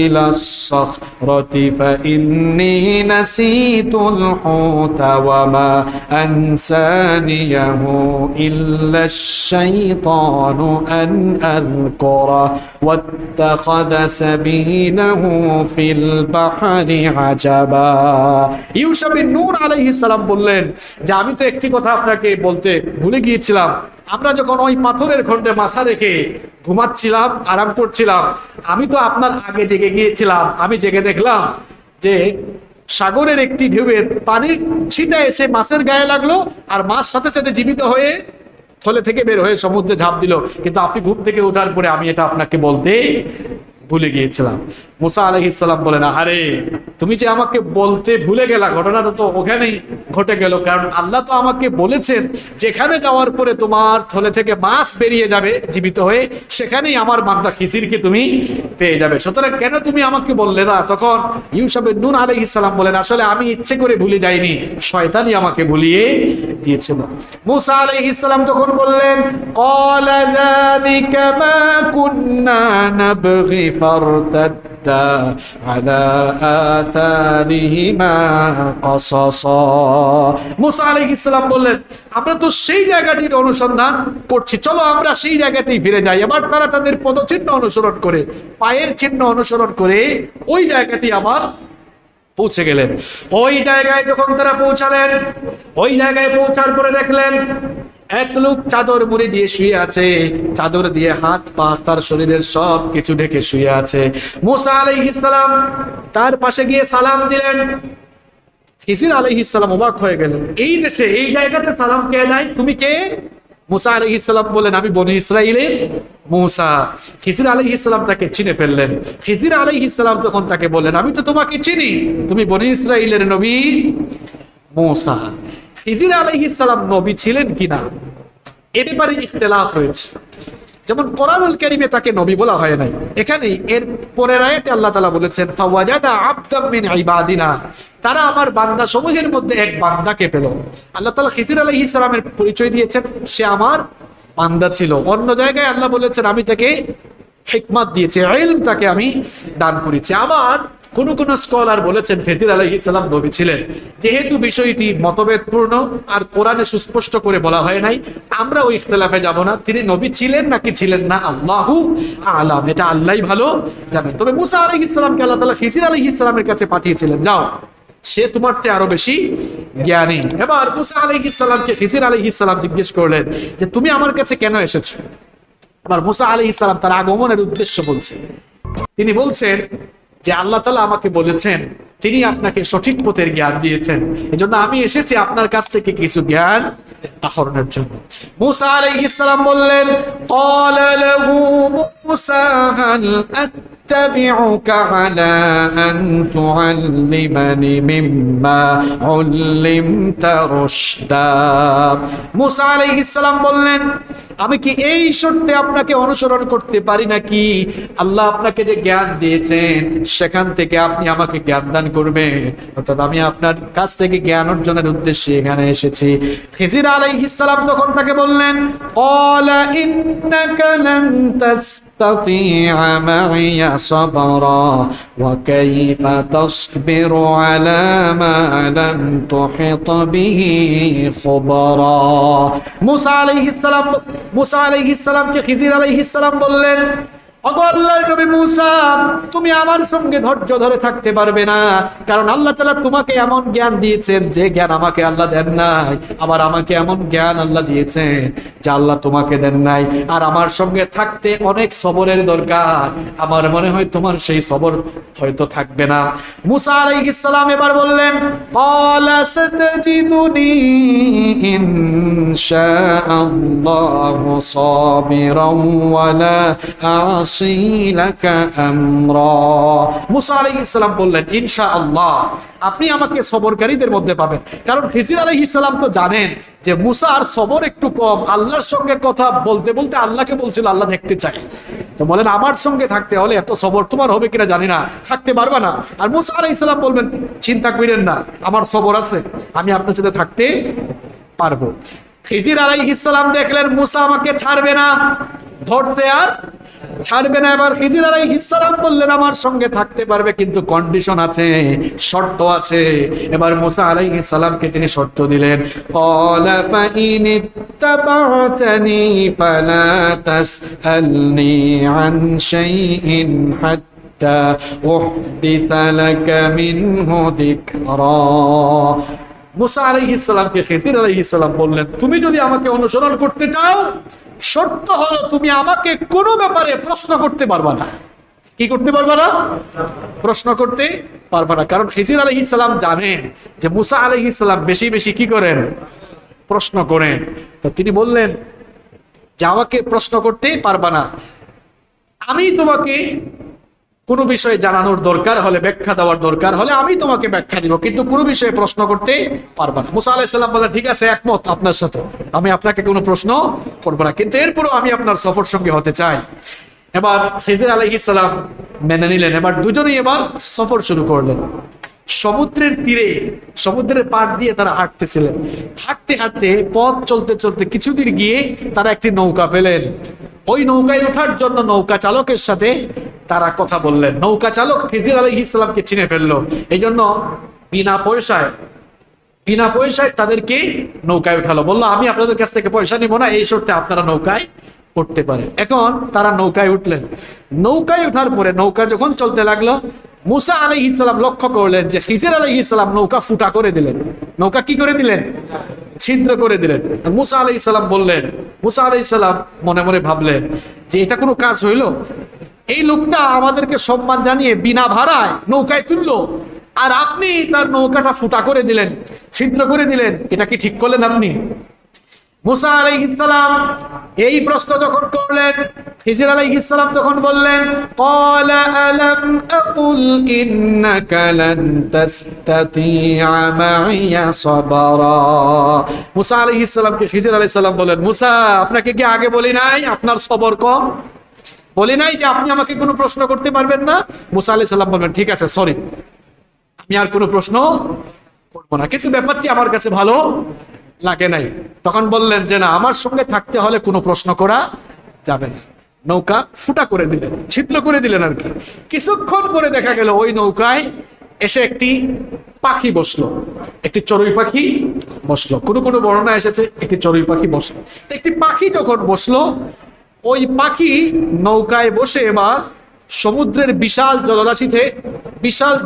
ইলাস সাখরাতি ফাইন্নী নাসিতুল হুতা ওয়া মা আনসানিয়াহু ইল্লাশ শাইতানু আন আযকুরা ওয়াত্তাখাযা সাবিলাহু ফিল বাহরি আজাবা। ইউশা বিন নুন আলাইহিস সালাম বললেন যে আমি তো একটি কথা আপনাকে বলতে ভুলে গিয়েছিলাম। আমরা যখন ওই পাথরের খণ্ডে মাথা রেখে ঘুমাচ্ছিলাম, আরাম করছিলাম, আমি তো আপনার আগে জেগে গিয়েছিলাম। আমি জেগে দেখলাম যে সাগরের একটি ঢেউয়ের পানির ছিটা এসে মাছের গায়ে লাগলো, আর মাছ সাথে সাথে জীবিত হয়ে থলে থেকে বের হয়ে সমুদ্রে ঝাঁপ দিল। কিন্তু আপনি ঘুম থেকে ওঠার পরে আমি এটা আপনাকে বলতে ভুলে গিয়েছিলাম। মূসা আলাইহিস সালাম বলেন, আরে তুমি যে আমাকে বলতে ভুলে গেলা, ঘটনাটা তো ওখানেই ঘটে গেল। কারণ আল্লাহ তো আমাকে বলেছেন যেখানে যাওয়ার পরে তোমার থলে থেকে মাছ বেরিয়ে যাবে জীবিত হয়ে, সেখানেই আমার বান্দা খিজিরকে তুমি পেয়ে যাবে। সুতরাং কেন তুমি আমাকে বললে না? তখন ইউসুফ বিন নূন আলাইহিস সালাম বলেন, আসলে আমি ইচ্ছে করে ভুলে যাইনি, শয়তানই আমাকে ভুলিয়ে দিয়েছিল। মুসা আলাইহিস সালাম তখন বললেন, ক্বালা যালিকা মা কুন্না নাবগি ফারতাদ্দা আলা আতারিহিমা কাসাসা। মুসা আলাইহিস সালাম বললেন, আমরা তো সেই জায়গাটির অনুসন্ধান করছি, চলো আমরা সেই জায়গাতেই ফিরে যাই। আবার তারা তাদের পদচিহ্ন অনুসরণ করে, পায়ের চিহ্ন অনুসরণ করে ওই জায়গাতেই আবার পৌঁছে গেলেন। ওই জায়গায় যখন তারা পৌঁছালেন, ওই জায়গায় পৌঁছার পরে দেখলেন এক লোক চাদর মুড়ি দিয়ে শুয়ে আছে, চাদর দিয়ে হাত পা তার শরীরের সব কিছু ঢেকে শুয়ে আছে। মুসা আলাইহিস সালাম তার পাশে গিয়ে সালাম দিলেন। খিজির আলাইহিস সালাম অবাক হয়ে গেলেন, এই দেশে এই জায়গাতে সালাম কে দেয়? তুমি কে? মুসা আলাইহিস সালাম বলেন, আমি বনি ইসরাইলের মুসা। খিজির আলাইহিস সালাম তাকে চিনে ফেললেন। খিজির আলাইহিস সালাম তখন তাকে বললেন, আমি তো তোমাকে চিনি, তুমি বনি ইসরাইলের নবী মুসা। খিজির আলাইহিস সালাম নবী ছিলেন কিনা এ ব্যাপারে ইখতিলাফ রয়েছে। যেমন কোরআনুল কারীমে তাকে নবী বলা হয় নাই, এখানে এর পরের আয়াতে আল্লাহ তাআলা বলেছেন, ফাওয়াজাদা আবদাম মিন ইবাদিনা, তারা আমার বান্দা সমূহের মধ্যে এক বান্দাকে পেল। আল্লাহ তাআলা খিজির আলাইহিস সালামের পরিচয় দিয়েছেন, সে আমার বান্দা ছিল। অন্য জায়গায় আল্লাহ বলেছেন, আমি তাকে হিকমত দিয়েছি, ইলম তাকে আমি দান করেছি। আবার কোন কোন স্কলার বলেছেন খিজির আলাইহিস সালাম নবী ছিলেন। যেহেতু বিষয়টি মতভেদপূর্ণ আর কোরআনে সুস্পষ্ট করে বলা হয় নাই, আমরা ওই ইখতিলাফে যাব না। তিনি নবী ছিলেন নাকি ছিলেন না, আল্লাহু আলাম, এটা আল্লাহই ভালো জানেন। তবে মুসা আলাইহিস সালামকে আল্লাহ তাআলা খিজির আলাইহিস সালামের কাছে পাঠিয়েছিলেন, যাও, সে তোমার চেয়ে আরো বেশি জ্ঞানী। এবার মুসা আলাইহিস সালামকে খিজির আলাইহিস সালাম জিজ্ঞেস করলেন যে তুমি আমার কাছে কেন এসেছো? আবার মুসা আলাইহিস সালাম তার আগমনের উদ্দেশ্য বলছেন। তিনি বলছেন যে আল্লাহ তাআলা আমাকে বলেছেন তিনি আপনাকে সঠিক পথের জ্ঞান দিয়েছেন, এজন্য আমি এসেছি আপনার কাছ থেকে কিছু জ্ঞান আহরণের জন্য। মুসা আলাইহিস সালাম বললেন, ক্বালা লাহু মুসা হাল আত্তাবিউকা আলা আন তুআল্লিমানি মিম্মা উল্লিমতা রুশদা। মুসা আলাইহিস সালাম বললেন, আমি কি এই শর্তে আপনাকে অনুসরণ করতে পারি নাকি আল্লাহ আপনাকে যে জ্ঞান দিয়েছেন সেখান থেকে আপনি আমাকে জ্ঞান দান করবেন? অর্থাৎ আমি আপনার কাছ থেকে জ্ঞান অর্জনের উদ্দেশ্যে এখানে এসেছি। খিজির আলাইহিস সালাম তখন তাকে বললেন, ক্বালা ইন্নাকা লান তাসতাতিআ মাইয়া সাবরা ওয়া কাইফা তাসবিরু আলা মা লাম তুহিত বিহি খুবরা। মুসা আলাইহিস সালামকে খিজির আলাইহিস সালাম বললেন, ওগো আল্লাহর নবী মুসা, তুমি আমার সঙ্গে ধৈর্য ধরে থাকতে পারবে না, কারণ আল্লাহ তাআলা তোমাকে এমন জ্ঞান দিয়েছেন যে জ্ঞান আমাকে আল্লাহ দেন নাই। আবার আমাকে এমন জ্ঞান আল্লাহ দিয়েছেন যা আল্লাহ তোমাকে দেন নাই। আর আমার সঙ্গে থাকতে অনেক সবরের দরকার, আমার মনে হয় তোমার সেই সবর হয়তো থাকবে না। মুসা আলাইহিস সালাম এবার বললেন, ক্বালা সাতাজিদুনি ইনশাআল্লাহু সাবিরান ওয়ালা মুসা আলাইহিস সালাম বললেন, ইনশাআল্লাহ, আপনি আমাকে সবরকারীদের মধ্যে পাবেন। কারণ খিজির আলাইহিস সালাম তো জানেন যে মুসার সবর একটু কম, আল্লাহর সঙ্গে কথা বলতে বলতে আল্লাহকে বলছিল আল্লাহ দেখতে চাই। তো বলেন, আমার সঙ্গে থাকতে হলে এত সবর তোমার হবে কিনা জানি না, থাকতে পারবা না। আর মুসা আলাইহিস সালাম বলবেন, চিন্তা করেন না, আমার সবর আছে, আমি আপনার সাথে থাকতে পারবো। খিজির আলাইহিস সালাম দেখলেন মুসা আমাকে ছাড়বে না, ধরছে আর ছাড়বে না। এবার খিজির আলাইহিস সালাম বললেন, আমার সঙ্গে থাকতে পারবে, কিন্তু কন্ডিশন আছে, শর্ত আছে। এবার মুসা আলাইহিস সালামকে তিনি শর্ত দিলেন, ক্বালা ফাইন ইত্তাবা'তানি ফালা তাসআলনি আন শাইইন হাত্তা উহদিসা লাকা মিনহু যিকরা। মুসা আলাইহিস সালামকে খিজির আলাইহিস সালাম বললেন, তুমি যদি আমাকে অনুসরণ করতে চাও, শর্ত হলো তুমি আমাকে কোনো ব্যাপারে প্রশ্ন করতে পারবা না। কি করতে পারবা না? প্রশ্ন করতে পারবা না। কারণ খিজির আলাইহিস সালাম জানেন যে মুসা আলাইহিস সালাম বেশি বেশি কি করেন? প্রশ্ন করেন। তো তিনি বললেন যে আমাকে প্রশ্ন করতে পারবা না, আমি তোমাকে কোনো বিষয়ে জানানোর দরকার হলে, ব্যাখ্যা দেওয়ার দরকার হলে আমি তোমাকে ব্যাখ্যা দিব, কিন্তু কোনো বিষয়ে প্রশ্ন করতে পারবা না। মুসা আলাইহিস সালাম বললেন, ঠিক আছে, একমত আপনার সাথে, আমি আপনাকে কোনো প্রশ্ন করবো না, কিন্তু এরপরও আমি আপনার সফর সঙ্গী হতে চাই। এবার খিজির আলাইহিস সালাম মেনে নিলেন। এবার দুজনেই এবার সফর শুরু করলেন। সমুদ্রের তীরে, সমুদ্রের পাড় দিয়ে তারা হাঁটতেছিলেন। হাঁটতে হাঁটতে পথ চলতে চলতে কিছুদিন গিয়ে তারা একটি নৌকা পেলেন। ওই নৌকায় ওঠার জন্য নৌকা চালকের সাথে তারা কথা বললেন। নৌকা চালক খিজির আলাইহিস সালামকে চিনে ফেললো, এই জন্য বিনা পয়সায় তাদেরকে নৌকায় উঠালো। বললো, আমি আপনাদের কাছ থেকে পয়সা নিব না, এই শর্তে আপনারা নৌকায় উঠতে পারে। এখন তারা নৌকায় উঠলেন। নৌকায় উঠার পরে নৌকা যখন চলতে লাগলো, মুসা আলাইহিস সালাম লক্ষ্য করলেন যে খিজির আলাইহিস সালাম নৌকা ফুটা করে দিলেন। নৌকা কি করে দিলেন? ছিদ্র করে দিলেন। মুসা আলাইহিস সালাম বললেন, মুসা আলাইহিস সালাম মনে মনে ভাবলেন যে এটা কোনো কাজ হইল? এই লোকটা আমাদেরকে সম্মান জানিয়ে বিনা ভাড়ায় নৌকায় তুললো, আর আপনি তার নৌকাটা ফুটা করে দিলেন, ছিদ্র করে দিলেন, এটা কি ঠিক করলেন আপনি? মুসা আলাইহিস সালাম এই প্রশ্ন যখন করলেন, খিজির আলাইহিস সালাম তখন বললেন, ক্বালা আলাম আকুল ইন্নাকা লান তাসতাতিআ মাইয়া সাবরা। মুসা আলাইহিস সালামকে খিজির আলাইহিস সালাম বলেন, মুসা, আপনাকে কি আগে বলি নাই আপনার সবর কম? বলি নাই যে আপনি আমাকে কোনো প্রশ্ন করতে পারবেন না? মুসা আলাইহিস সালাম বলবেন, ঠিক আছে, সরি, আমি আর কোনো প্রশ্ন করবো না, কিন্তু ব্যাপারটি আমার কাছে ভালো লাগে নাই। তখন বললেন যে না, আমার সঙ্গে থাকতে হলে কোনো প্রশ্ন করা যাবে না। নৌকা ফুটা করে দিলেন, ছিদ্র করে দিলেন আর কি। কিছুক্ষণ পরে দেখা গেল ওই নৌকায় এসে একটি পাখি বসলো, একটি চড়ুই পাখি বসলো। কোনো বর্ণনা এসেছে একটি চড়ুই পাখি বসলো। একটি পাখি যখন বসলো, ওই পাখি নৌকায় বসে এবার সমুদ্রের বিশাল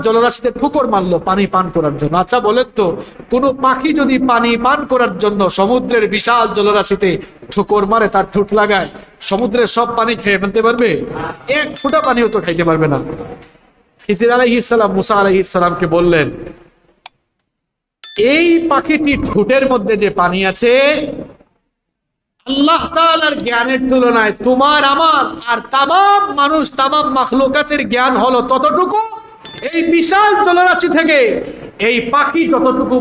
জলরাশিতে ঠুকর মারলো পানি পান করার জন্য। আচ্ছা বলেন তো, কোনো পাখি যদি পানি পান করার জন্য সমুদ্রের বিশাল জলরাশিতে ঠুকর মারে, তার ঠোঁট লাগায়, সমুদ্রের সব পানি খেয়ে ফেলতে পারবে? এক ফোঁটা পানিও তো খাইতে পারবে না। খিজির আলাইহিস সালাম মুসা আলাইহিস সালামকে বললেন, এই পাখিটির ঠোঁটের মধ্যে যে পানি আছে, আল্লাহ তাআলার জ্ঞানের তুলনায় তোমার, আমার আর তামাম মানুষ, তামাম মাখলুকাতের জ্ঞান হলো ততটুকু। এই বিশাল জলরাশি থেকে এই পাখি যতটুকু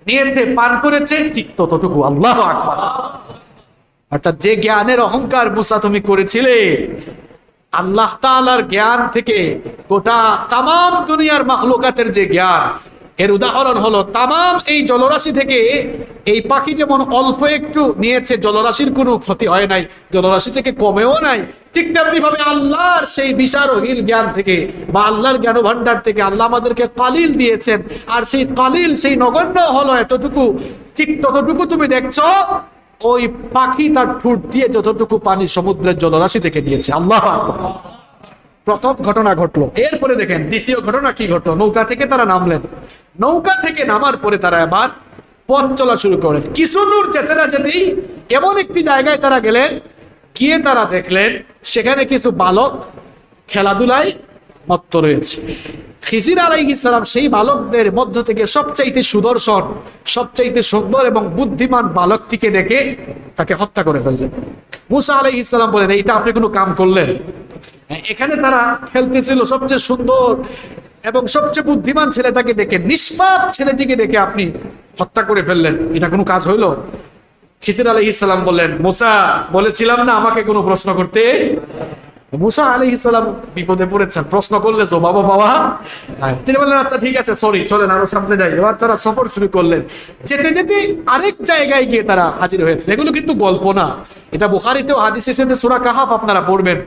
নিয়েছে, পান করেছে, ঠিক ততটুকু। আল্লাহু আকবার। অর্থাৎ যে জ্ঞানের অহংকার মুসা তুমি করেছিলে, আল্লাহ তাআলার জ্ঞান থেকে গোটা তামাম দুনিয়ার মাখলুকাতের যে জ্ঞান, এর উদাহরণ হলো তামাম এই জলরাশি থেকে এই পাখি যেমন অল্প একটু নিয়েছে, জলরাশির কোনো ক্ষতি হয় নাই, জলরাশি থেকে কমেও নাই, ঠিক তেমনি ভাবে আল্লাহর সেই বিশারহীন জ্ঞান থেকে বা আল্লাহর জ্ঞান ভান্ডার থেকে আল্লাহ আমাদেরকে কালিল দিয়েছেন, আর সেই কালিল, সেই নগণ্য হলো এতটুকু। ঠিক ততটুকু তুমি দেখছো ওই পাখি তার ঠোঁট দিয়ে যতটুকু পানি সমুদ্রের জলরাশি থেকে নিয়েছে। আল্লাহু আকবার। প্রথম ঘটনা ঘটলো। এরপরে দেখেন দ্বিতীয় ঘটনা কি ঘটলো। নৌকা থেকে তারা নামলেন। নৌকা থেকে নামার পরে তারা এবার পথ চলা শুরু করেন। কিছু দূর যেতে না যেতেই এমন একটি জায়গায় তারা গেলেন, গিয়ে তারা দেখলেন সেখানে কিছু বালক খেলাধুলায় মত্ত রয়েছে। খিজির আলাইহিস সালাম সেই বালকদের মধ্য থেকে সবচাইতে সুদর্শন, সবচাইতে সুন্দর এবং বুদ্ধিমান বালকটিকে ডেকে তাকে হত্যা করে ফেললেন। মুসা আলাইহিস সালাম বলেন, এইটা আপনি কোনো কাম করলেন? এখানে তারা খেলতেছিল, সবচেয়ে সুন্দর এবং সবচেয়ে বুদ্ধিমান ছেলেটাকে দেখে, নিষ্পাপ ছেলেটিকে দেখে আপনি হত্যা করে ফেললেন, এটা কোনো কাজ হইল? খিজির আলাইহিস সালাম বললেন, মুসা, বলেছিলাম না আমাকে কোনো প্রশ্ন করতে? মুসা আলাইহিস সালাম বিপদে পড়েছেন, প্রশ্ন করলে তো বাবা। তিনি বললেন, আচ্ছা ঠিক আছে, সরি, চলেন আরো সামনে যাই। এবার তারা সফর শুরু করলেন। যেতে যেতে আরেক জায়গায় গিয়ে তারা হাজির হয়েছেন। এগুলো কিন্তু গল্প না, এটা বুখারীতেও হাদিস এসেছে। সূরা কাহাফ আপনারা পড়বেন,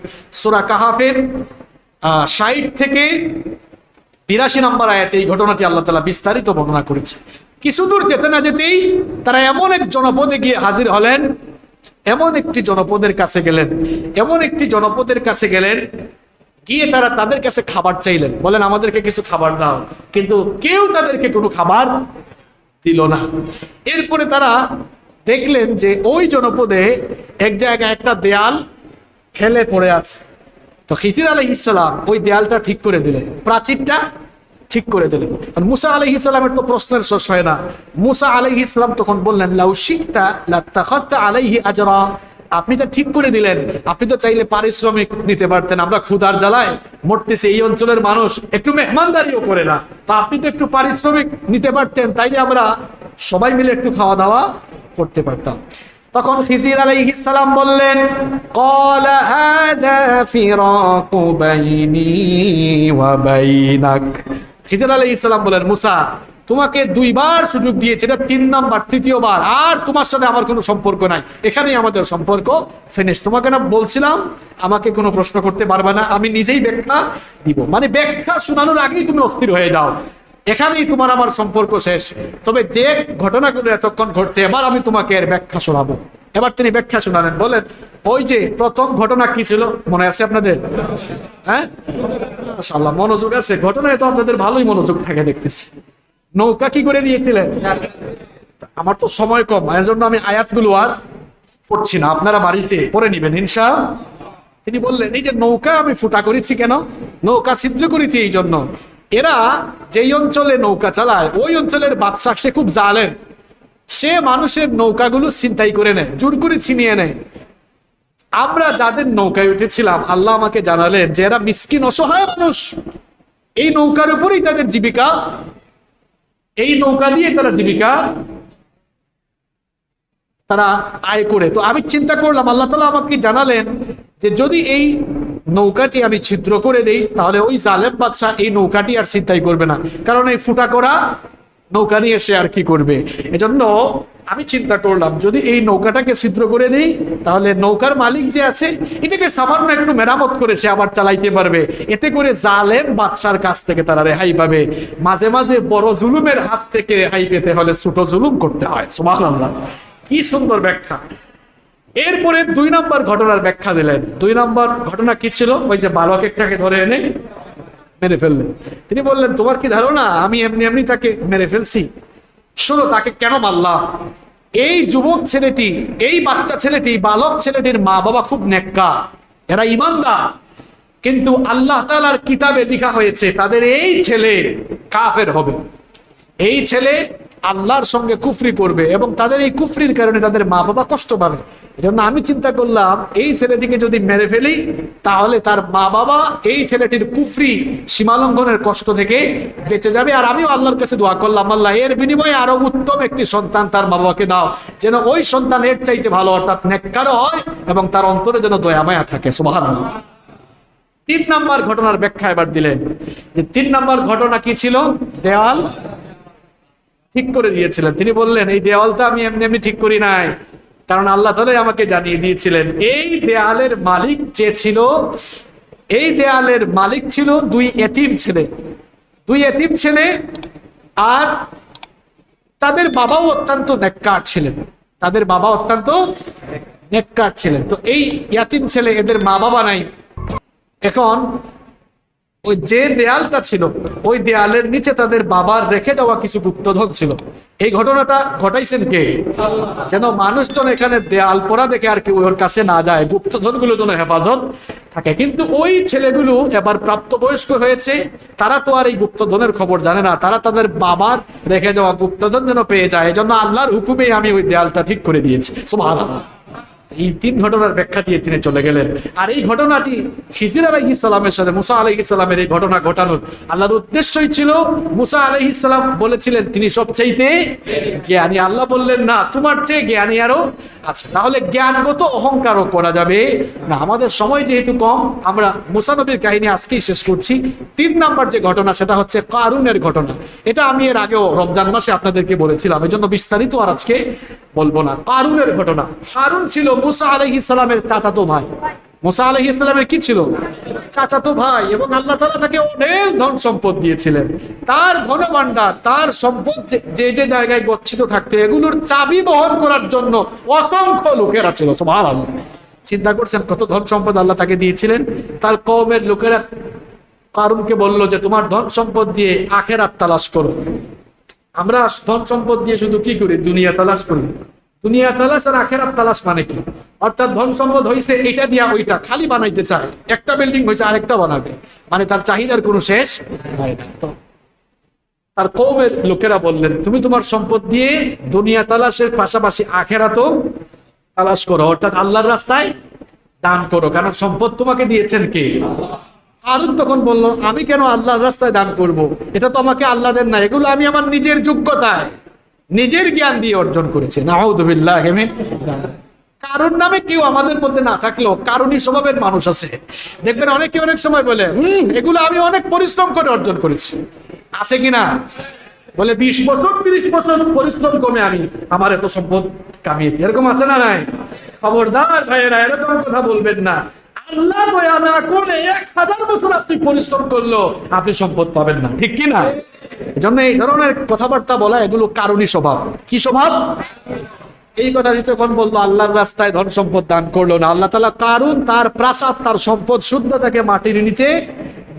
সূরা কাহাফের 60 থেকে 82 নম্বর আয়াতে এই ঘটনাটি আল্লাহ তাআলা বিস্তারিত বর্ণনা করেছে। কিছু দূর যেতে না যেতেই তারা এমন এক জনপদে গিয়ে হাজির হলেন, এমন একটি জনপদের কাছে গেলেন, গিয়ে তারা তাদের কাছে খাবার চাইলেন, বলেন আমাদেরকে কিছু খাবার দাও, কিন্তু কেউ তাদেরকে কোনো খাবার দিল না। এরপরে তারা দেখলেন যে ওই জনপদে এক জায়গায় একটা দেয়াল হেলে পড়ে আছে। তো খিজির আলাইহিস সালাম ওই দেয়ালটা ঠিক করে দিলেন, প্রাচীরটা ঠিক করে দিলেন। আর মুসা আলাইহিস সালামের তো প্রশ্নের শেষ হয় না। মুসা আলাইহিস সালাম তখন বললেন, লাউ শিকতা লাত্তাখাযতা আলাইহি আজরা, আপনি তো ঠিক করে দিলেন, আপনি তো চাইলে পারিশ্রমিক নিতে পারতেন, আমরা ক্ষুধার জ্বালায় মরতেছি, এই অঞ্চলের মানুষ একটু মেহমানদারিও করে না, তা আপনি তো একটু পারিশ্রমিক নিতে পারতেন, তাইলে আমরা সবাই মিলে একটু খাওয়া দাওয়া করতে পারতাম। তখন খিজির আলাইহিস সালাম বললেন, ক্বালা হাদা ফিরাকু বাইনি ওয়া বাইনাক। খিজির আলাইহিস সালাম বলেন, মুসা তোমাকে 2 বার সুযোগ দিয়েছে, এটা 3 নাম্বার, তৃতীয়বার আর তোমার সাথে আমার কোনো সম্পর্ক নাই, এখানেই আমাদের সম্পর্ক ফিনিশ। তোমাকে না বলছিলাম আমাকে কোনো প্রশ্ন করতে পারবে না, আমি নিজেই ব্যাখ্যা দিব, মানে ব্যাখ্যা শোনানোর আগেই তুমি অস্থির হয়ে যাও, এখানেই তোমার আমার সম্পর্ক শেষ। তবে যে ঘটনাগুলো এতক্ষণ ঘটছে এবার আমি তোমাকে এর ব্যাখ্যা শোনাবো। এবার তিনি ব্যাখ্যা শোনালেন, বলেন ওই যে প্রথম ঘটনা কি ছিল মনে আছে আপনাদের? হ্যাঁ, মাশাআল্লাহ মনোযোগ আছে, ঘটনায় তো আপনাদের ভালোই মনোযোগ থাকে দেখতেছি। নৌকা কি করে দিয়েছিলেন? আমার তো সময় কম, এর জন্য আমি আয়াতগুলো আর পড়ছি না, আপনারা বাড়িতে পড়ে নিবেন ইনশাআল্লাহ। তিনি বললেন, এই যে নৌকা আমি ফুটা করেছি কেন, নৌকা ছিদ্র করেছি এই জন্য, এরা যেই অঞ্চলে নৌকা চালায় ওই অঞ্চলের বাদশা সে খুব জালেম, সে মানুষের নৌকাগুলো ছিনতাই করে নেয়, জোর করে ছিনিয়ে নেয়। আমরা যাদের নৌকায় উঠেছিলাম আল্লাহ আমাকে জানালেন যে এরা মিসকিন অসহায় মানুষ, এই নৌকার উপরেই তাদের জীবিকা, এই নৌকা দিয়ে তারা জীবিকা তারা আয় করে। তো আমি চিন্তা করলাম, আল্লাহ তাআলা আমাকে জানালেন যে যদি এই নৌকাটি আমি ছিদ্র করে দেই তাহলে ওই জালেম বাদশা এই নৌকাটি আর ছিনতাই করবে না, কারণ এই ফুটা করা নৌকা নিয়ে সে আর কি করবে। এজন্য আমি চিন্তা করলাম যদি এই নৌকাটাকে ছিদ্র করে দেই তাহলে নৌকার মালিক যে আছে এটাকে সামান্য একটু মেরামত করে সে আবার চালাইতে পারবে, এতে করে জালেম বাদশার কাছ থেকে তারা রেহাই পাবে। মাঝে মাঝে বড় জুলুমের হাত থেকে রেহাই পেতে হলে ছোট জুলুম করতে হয়। সুবহানাল্লাহ, কি সুন্দর ব্যাখ্যা। এরপরে 2 নম্বর ঘটনার ব্যাখ্যা দিলেন। 2 নম্বর ঘটনা কি ছিল? ওই যে বালক একটাকে ধরে এনে মেরে ফেললেন। তিনি বললেন, তোমার কি ধারণা আমি এমনি এমনি তাকে মেরে ফেলছি? শোনো তাকে কেন মারলাম। এই যুবক ছেলেটি, এই বাচ্চা ছেলেটি, বালক ছেলেটির মা বাবা খুব নেককার, এরা ইমানদার, কিন্তু আল্লাহ তাআলার কিতাবে লেখা হয়েছে তাদের এই ছেলে কাফের হবে, এই ছেলে আল্লাহর সঙ্গে কুফরি করবে এবং তাদের এই কুফরির কারণে তাদের মা বাবা কষ্ট পাবে। এজন্য আমি চিন্তা করলাম এই ছেলেটিকে যদি মেরে ফেলি তাহলে তার মা বাবা এই ছেলেটির কুফরি সীমালঙ্ঘনের কষ্ট থেকে বেঁচে যাবে। আর আমিও আল্লাহর কাছে দোয়া করলাম, আল্লাহ এর বিনিময়ে আরো উত্তম একটি সন্তান তার মা বাবাকে দাও, যেন ওই সন্তান এর চাইতে ভালো অর্থাৎ নেককারও হয় এবং তার অন্তরে যেন দয়া মায়া থাকে। সুবহানাল্লাহ। 3 নম্বর ঘটনার ব্যাখ্যা এবার দিলেন যে 3 নম্বর ঘটনা কি ছিল? দেওয়াল ঠিক করে দিয়েছিলেন। তিনি বললেন এই দেওয়ালটা আমি এমনি এমনি ঠিক করি নাই, কারণ আল্লাহ তাআলা আমাকে জানিয়ে দিয়েছিলেন এই দেওয়ালের মালিক যে ছিল, এই দেওয়ালের মালিক ছিল 2 এতিম ছেলে, 2 এতিম ছেলে, আর তাদের বাবাও অত্যন্ত নেককার ছিলেন, তাদের বাবা অত্যন্ত নেককার ছিলেন। তো এই এতিম ছেলে, এদের মা বাবা নাই, এখন ওই যে দেয়ালটা ছিল ওই দেয়ালের নিচে তাদের বাবার রেখে যাওয়া কিছু গুপ্তধন ছিল। এই ঘটনাটা ঘটাইছেন কে? যেন মানুষজন এখানে দেয়াল পড়া দেখে আর কি ওর কাছে না যায়, গুপ্তধন গুলো যেন হেফাজত থাকে। কিন্তু ওই ছেলেগুলো এবার প্রাপ্তবয়স্ক হয়েছে, তারা তো আর এই গুপ্তধনের খবর জানে না, তারা তাদের বাবার রেখে যাওয়া গুপ্তধন যেন পেয়ে যায়, এজন্য আল্লাহর হুকুমে আমি ওই দেয়ালটা ঠিক করে দিয়েছি। সুবহানাল্লাহ। এই 3 ঘটনার ব্যাখ্যা দিয়ে তিনি চলে গেলেন। আর এই ঘটনাটি খিজির আলাইহিস সালামের সাথে মুসা আলাইহিস সালামের এই ঘটনা ঘটানোর আল্লাহর উদ্দেশ্যই ছিল, মুসা আলাইহিস সালাম বলেছিলেন তিনি সবচাইতে জ্ঞানী, আল্লাহ বললেন না তোমার চেয়ে জ্ঞানী আরো আছে। তাহলে জ্ঞানগত অহংকারও করা যাবে না। আমাদের সময় যেহেতু কম, আমরা মুসা নবীর কাহিনী আজকেই শেষ করছি। 3 নম্বর যে ঘটনা সেটা হচ্ছে কারুনের ঘটনা। এটা আমি এর আগেও রমজান মাসে আপনাদেরকে বলেছিলাম, এই জন্য বিস্তারিত আর আজকে বলবো না। কারুনের ঘটনা। কারুন ছিল মুসা আলাইহিস সালামের চাচাতো ভাই। মুসা আলাইহিস সালামের কি ছিল? চাচাতো ভাই, এবং আল্লাহ তাআলা তাকে অনেক ধন সম্পদ দিয়েছিলেন। তার ধনভাণ্ডার, তার সম্পদ যে যে জায়গায় গচ্ছিত থাকতো এগুলোর চাবি বহন করার জন্য অসংখ্য লোকেরা ছিল। সুবহানাল্লাহ। চিন্তা করছেন কত ধন সম্পদ আল্লাহ তাকে দিয়েছিলেন। তার কওমের লোকেরা কারুনকে বলল যে তোমার ধন সম্পদ দিয়ে আখিরাত তালাশ করো। আমরা ধন সম্পদ দিয়ে শুধু কি করি? দুনিয়া তালাশ করি। দুনিয়া তালাশ আর আখিরাত তালাশ মানে কি? অর্থাৎ ধন সম্পদ হইছে এটা দিয়া ওইটা খালি বানাইতে চায়, একটা বিল্ডিং হয়েছে আরেকটা বানাবে, মানে তার চাহিদার কোনো শেষ হয় না। তো তার কওমের লোকেরা বললেন তুমি তোমার সম্পদ দিয়ে দুনিয়া তালাশের পাশাপাশি আখিরাতও তালাশ করো, অর্থাৎ আল্লাহর রাস্তায় দান করো, কারণ সম্পদ তোমাকে দিয়েছেন কে? হারুন তখন বলল, আমি কেন আল্লাহর রাস্তায় দান করব? এটা তো আমাকে আল্লাহ দেন না, এগুলো আমি আমার নিজের যোগ্যতায়, নিজের জ্ঞান দিয়ে অর্জন করেছি। নাউযুবিল্লাহ। কারণ নামে কেউ আমাদের মধ্যে না থাকলেও কারণী স্বভাবের মানুষ আছে। দেখবেন অনেকে অনেক সময় বলে, এগুলো আমি অনেক পরিশ্রম করে অর্জন করেছি। আছে কিনা? বলে 20 বছর 30 বছর পরিশ্রম কমে আমি আমার এত সম্পদ কামিয়েছি। এরকম আছে না নাই? খবরদার ভাইয়েরা, এরকম কথা বলবেন না। আল্লাহ দয়া না করে 1000 বছর আপনি পরিশ্রম করলো আপনি সম্পদ পাবেন না, ঠিক কি না? এজন্য এই ধরনের কথাবার্তা বলা, এগুলো কারণী স্বভাব। কি স্বভাব? এই কথা যখন বললো আল্লাহর রাস্তায় ধন সম্পদ দান করলো না, আল্লাহ তাআলা কারুন তার প্রাসাদ, তার সম্পদ শুদ্ধতাকে মাটির নিচে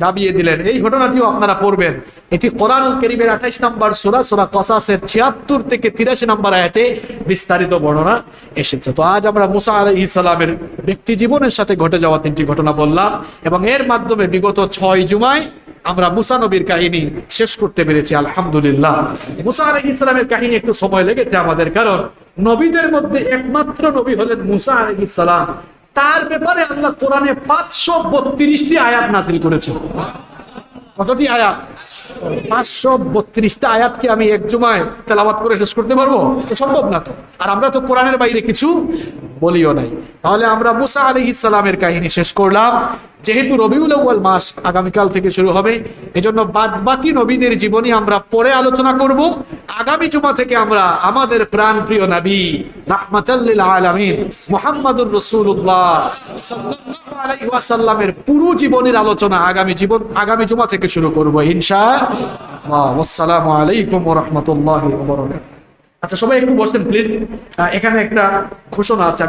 দাবিয়ে দিলেন। এই ঘটনাটিও আপনারা পড়বেন। এটি কোরআনুল কারীমের 28 নম্বর সূরা, সূরা কসাসের 76 থেকে 83 নম্বর আয়াতে বিস্তারিত বর্ণনা এসেছে। তো আজ আমরা মুসা আলাইহিস সালামের ব্যক্তি জীবনের সাথে ঘটে যাওয়া 3টি ঘটনা বললাম, এবং এর মাধ্যমে বিগত 6 জুমায় আমরা মুসা নবীর কাহিনী শেষ করতে পেরেছি, আলহামদুলিল্লাহ। মুসা আলাইহিস সালামের কাহিনী একটু সময় লেগেছে আমাদের, কারণ নবীদের মধ্যে একমাত্র নবী হলেন মুসা আলাইহিস সালাম। তার ব্যাপারে আল্লাহ কোরআনে 532টি আয়াত নাযিল করেছেন। কতটি আয়াত? 532টা আয়াতকে আমি এক জুমায় তেলাওয়াত করে শেষ করতে পারবো? তো সম্ভব না। তো আর আমরা তো কোরআনের বাইরে কিছু বলিও নাই। তাহলে আমরা মুসা আলাইহিস সালামের কাহিনী শেষ করলাম। যেহেতু রবিউল আউয়াল মাস আগামীকাল থেকে শুরু হবে, এজন্য বাদবাকি নবীদের জীবনী আমরা পরে আলোচনা করব। আগামী জুমা থেকে আমরা আমাদের প্রাণপ্রিয় নবী রাহমাতাল লিল আলামিন মুহাম্মাদুর রাসূলুল্লাহ সাল্লাল্লাহু আলাইহি ওয়াসাল্লামের পুরো জীবনের আলোচনা আগামী জুমা থেকে শুরু করব ইনশাআল্লাহ। আসসালামু আলাইকুম ওয়া রাহমাতুল্লাহি ওয়া বারাকাতুহু। আচ্ছা, সবাই একটু বসেন প্লিজ। এখানে একটা ঘোষণা আছে।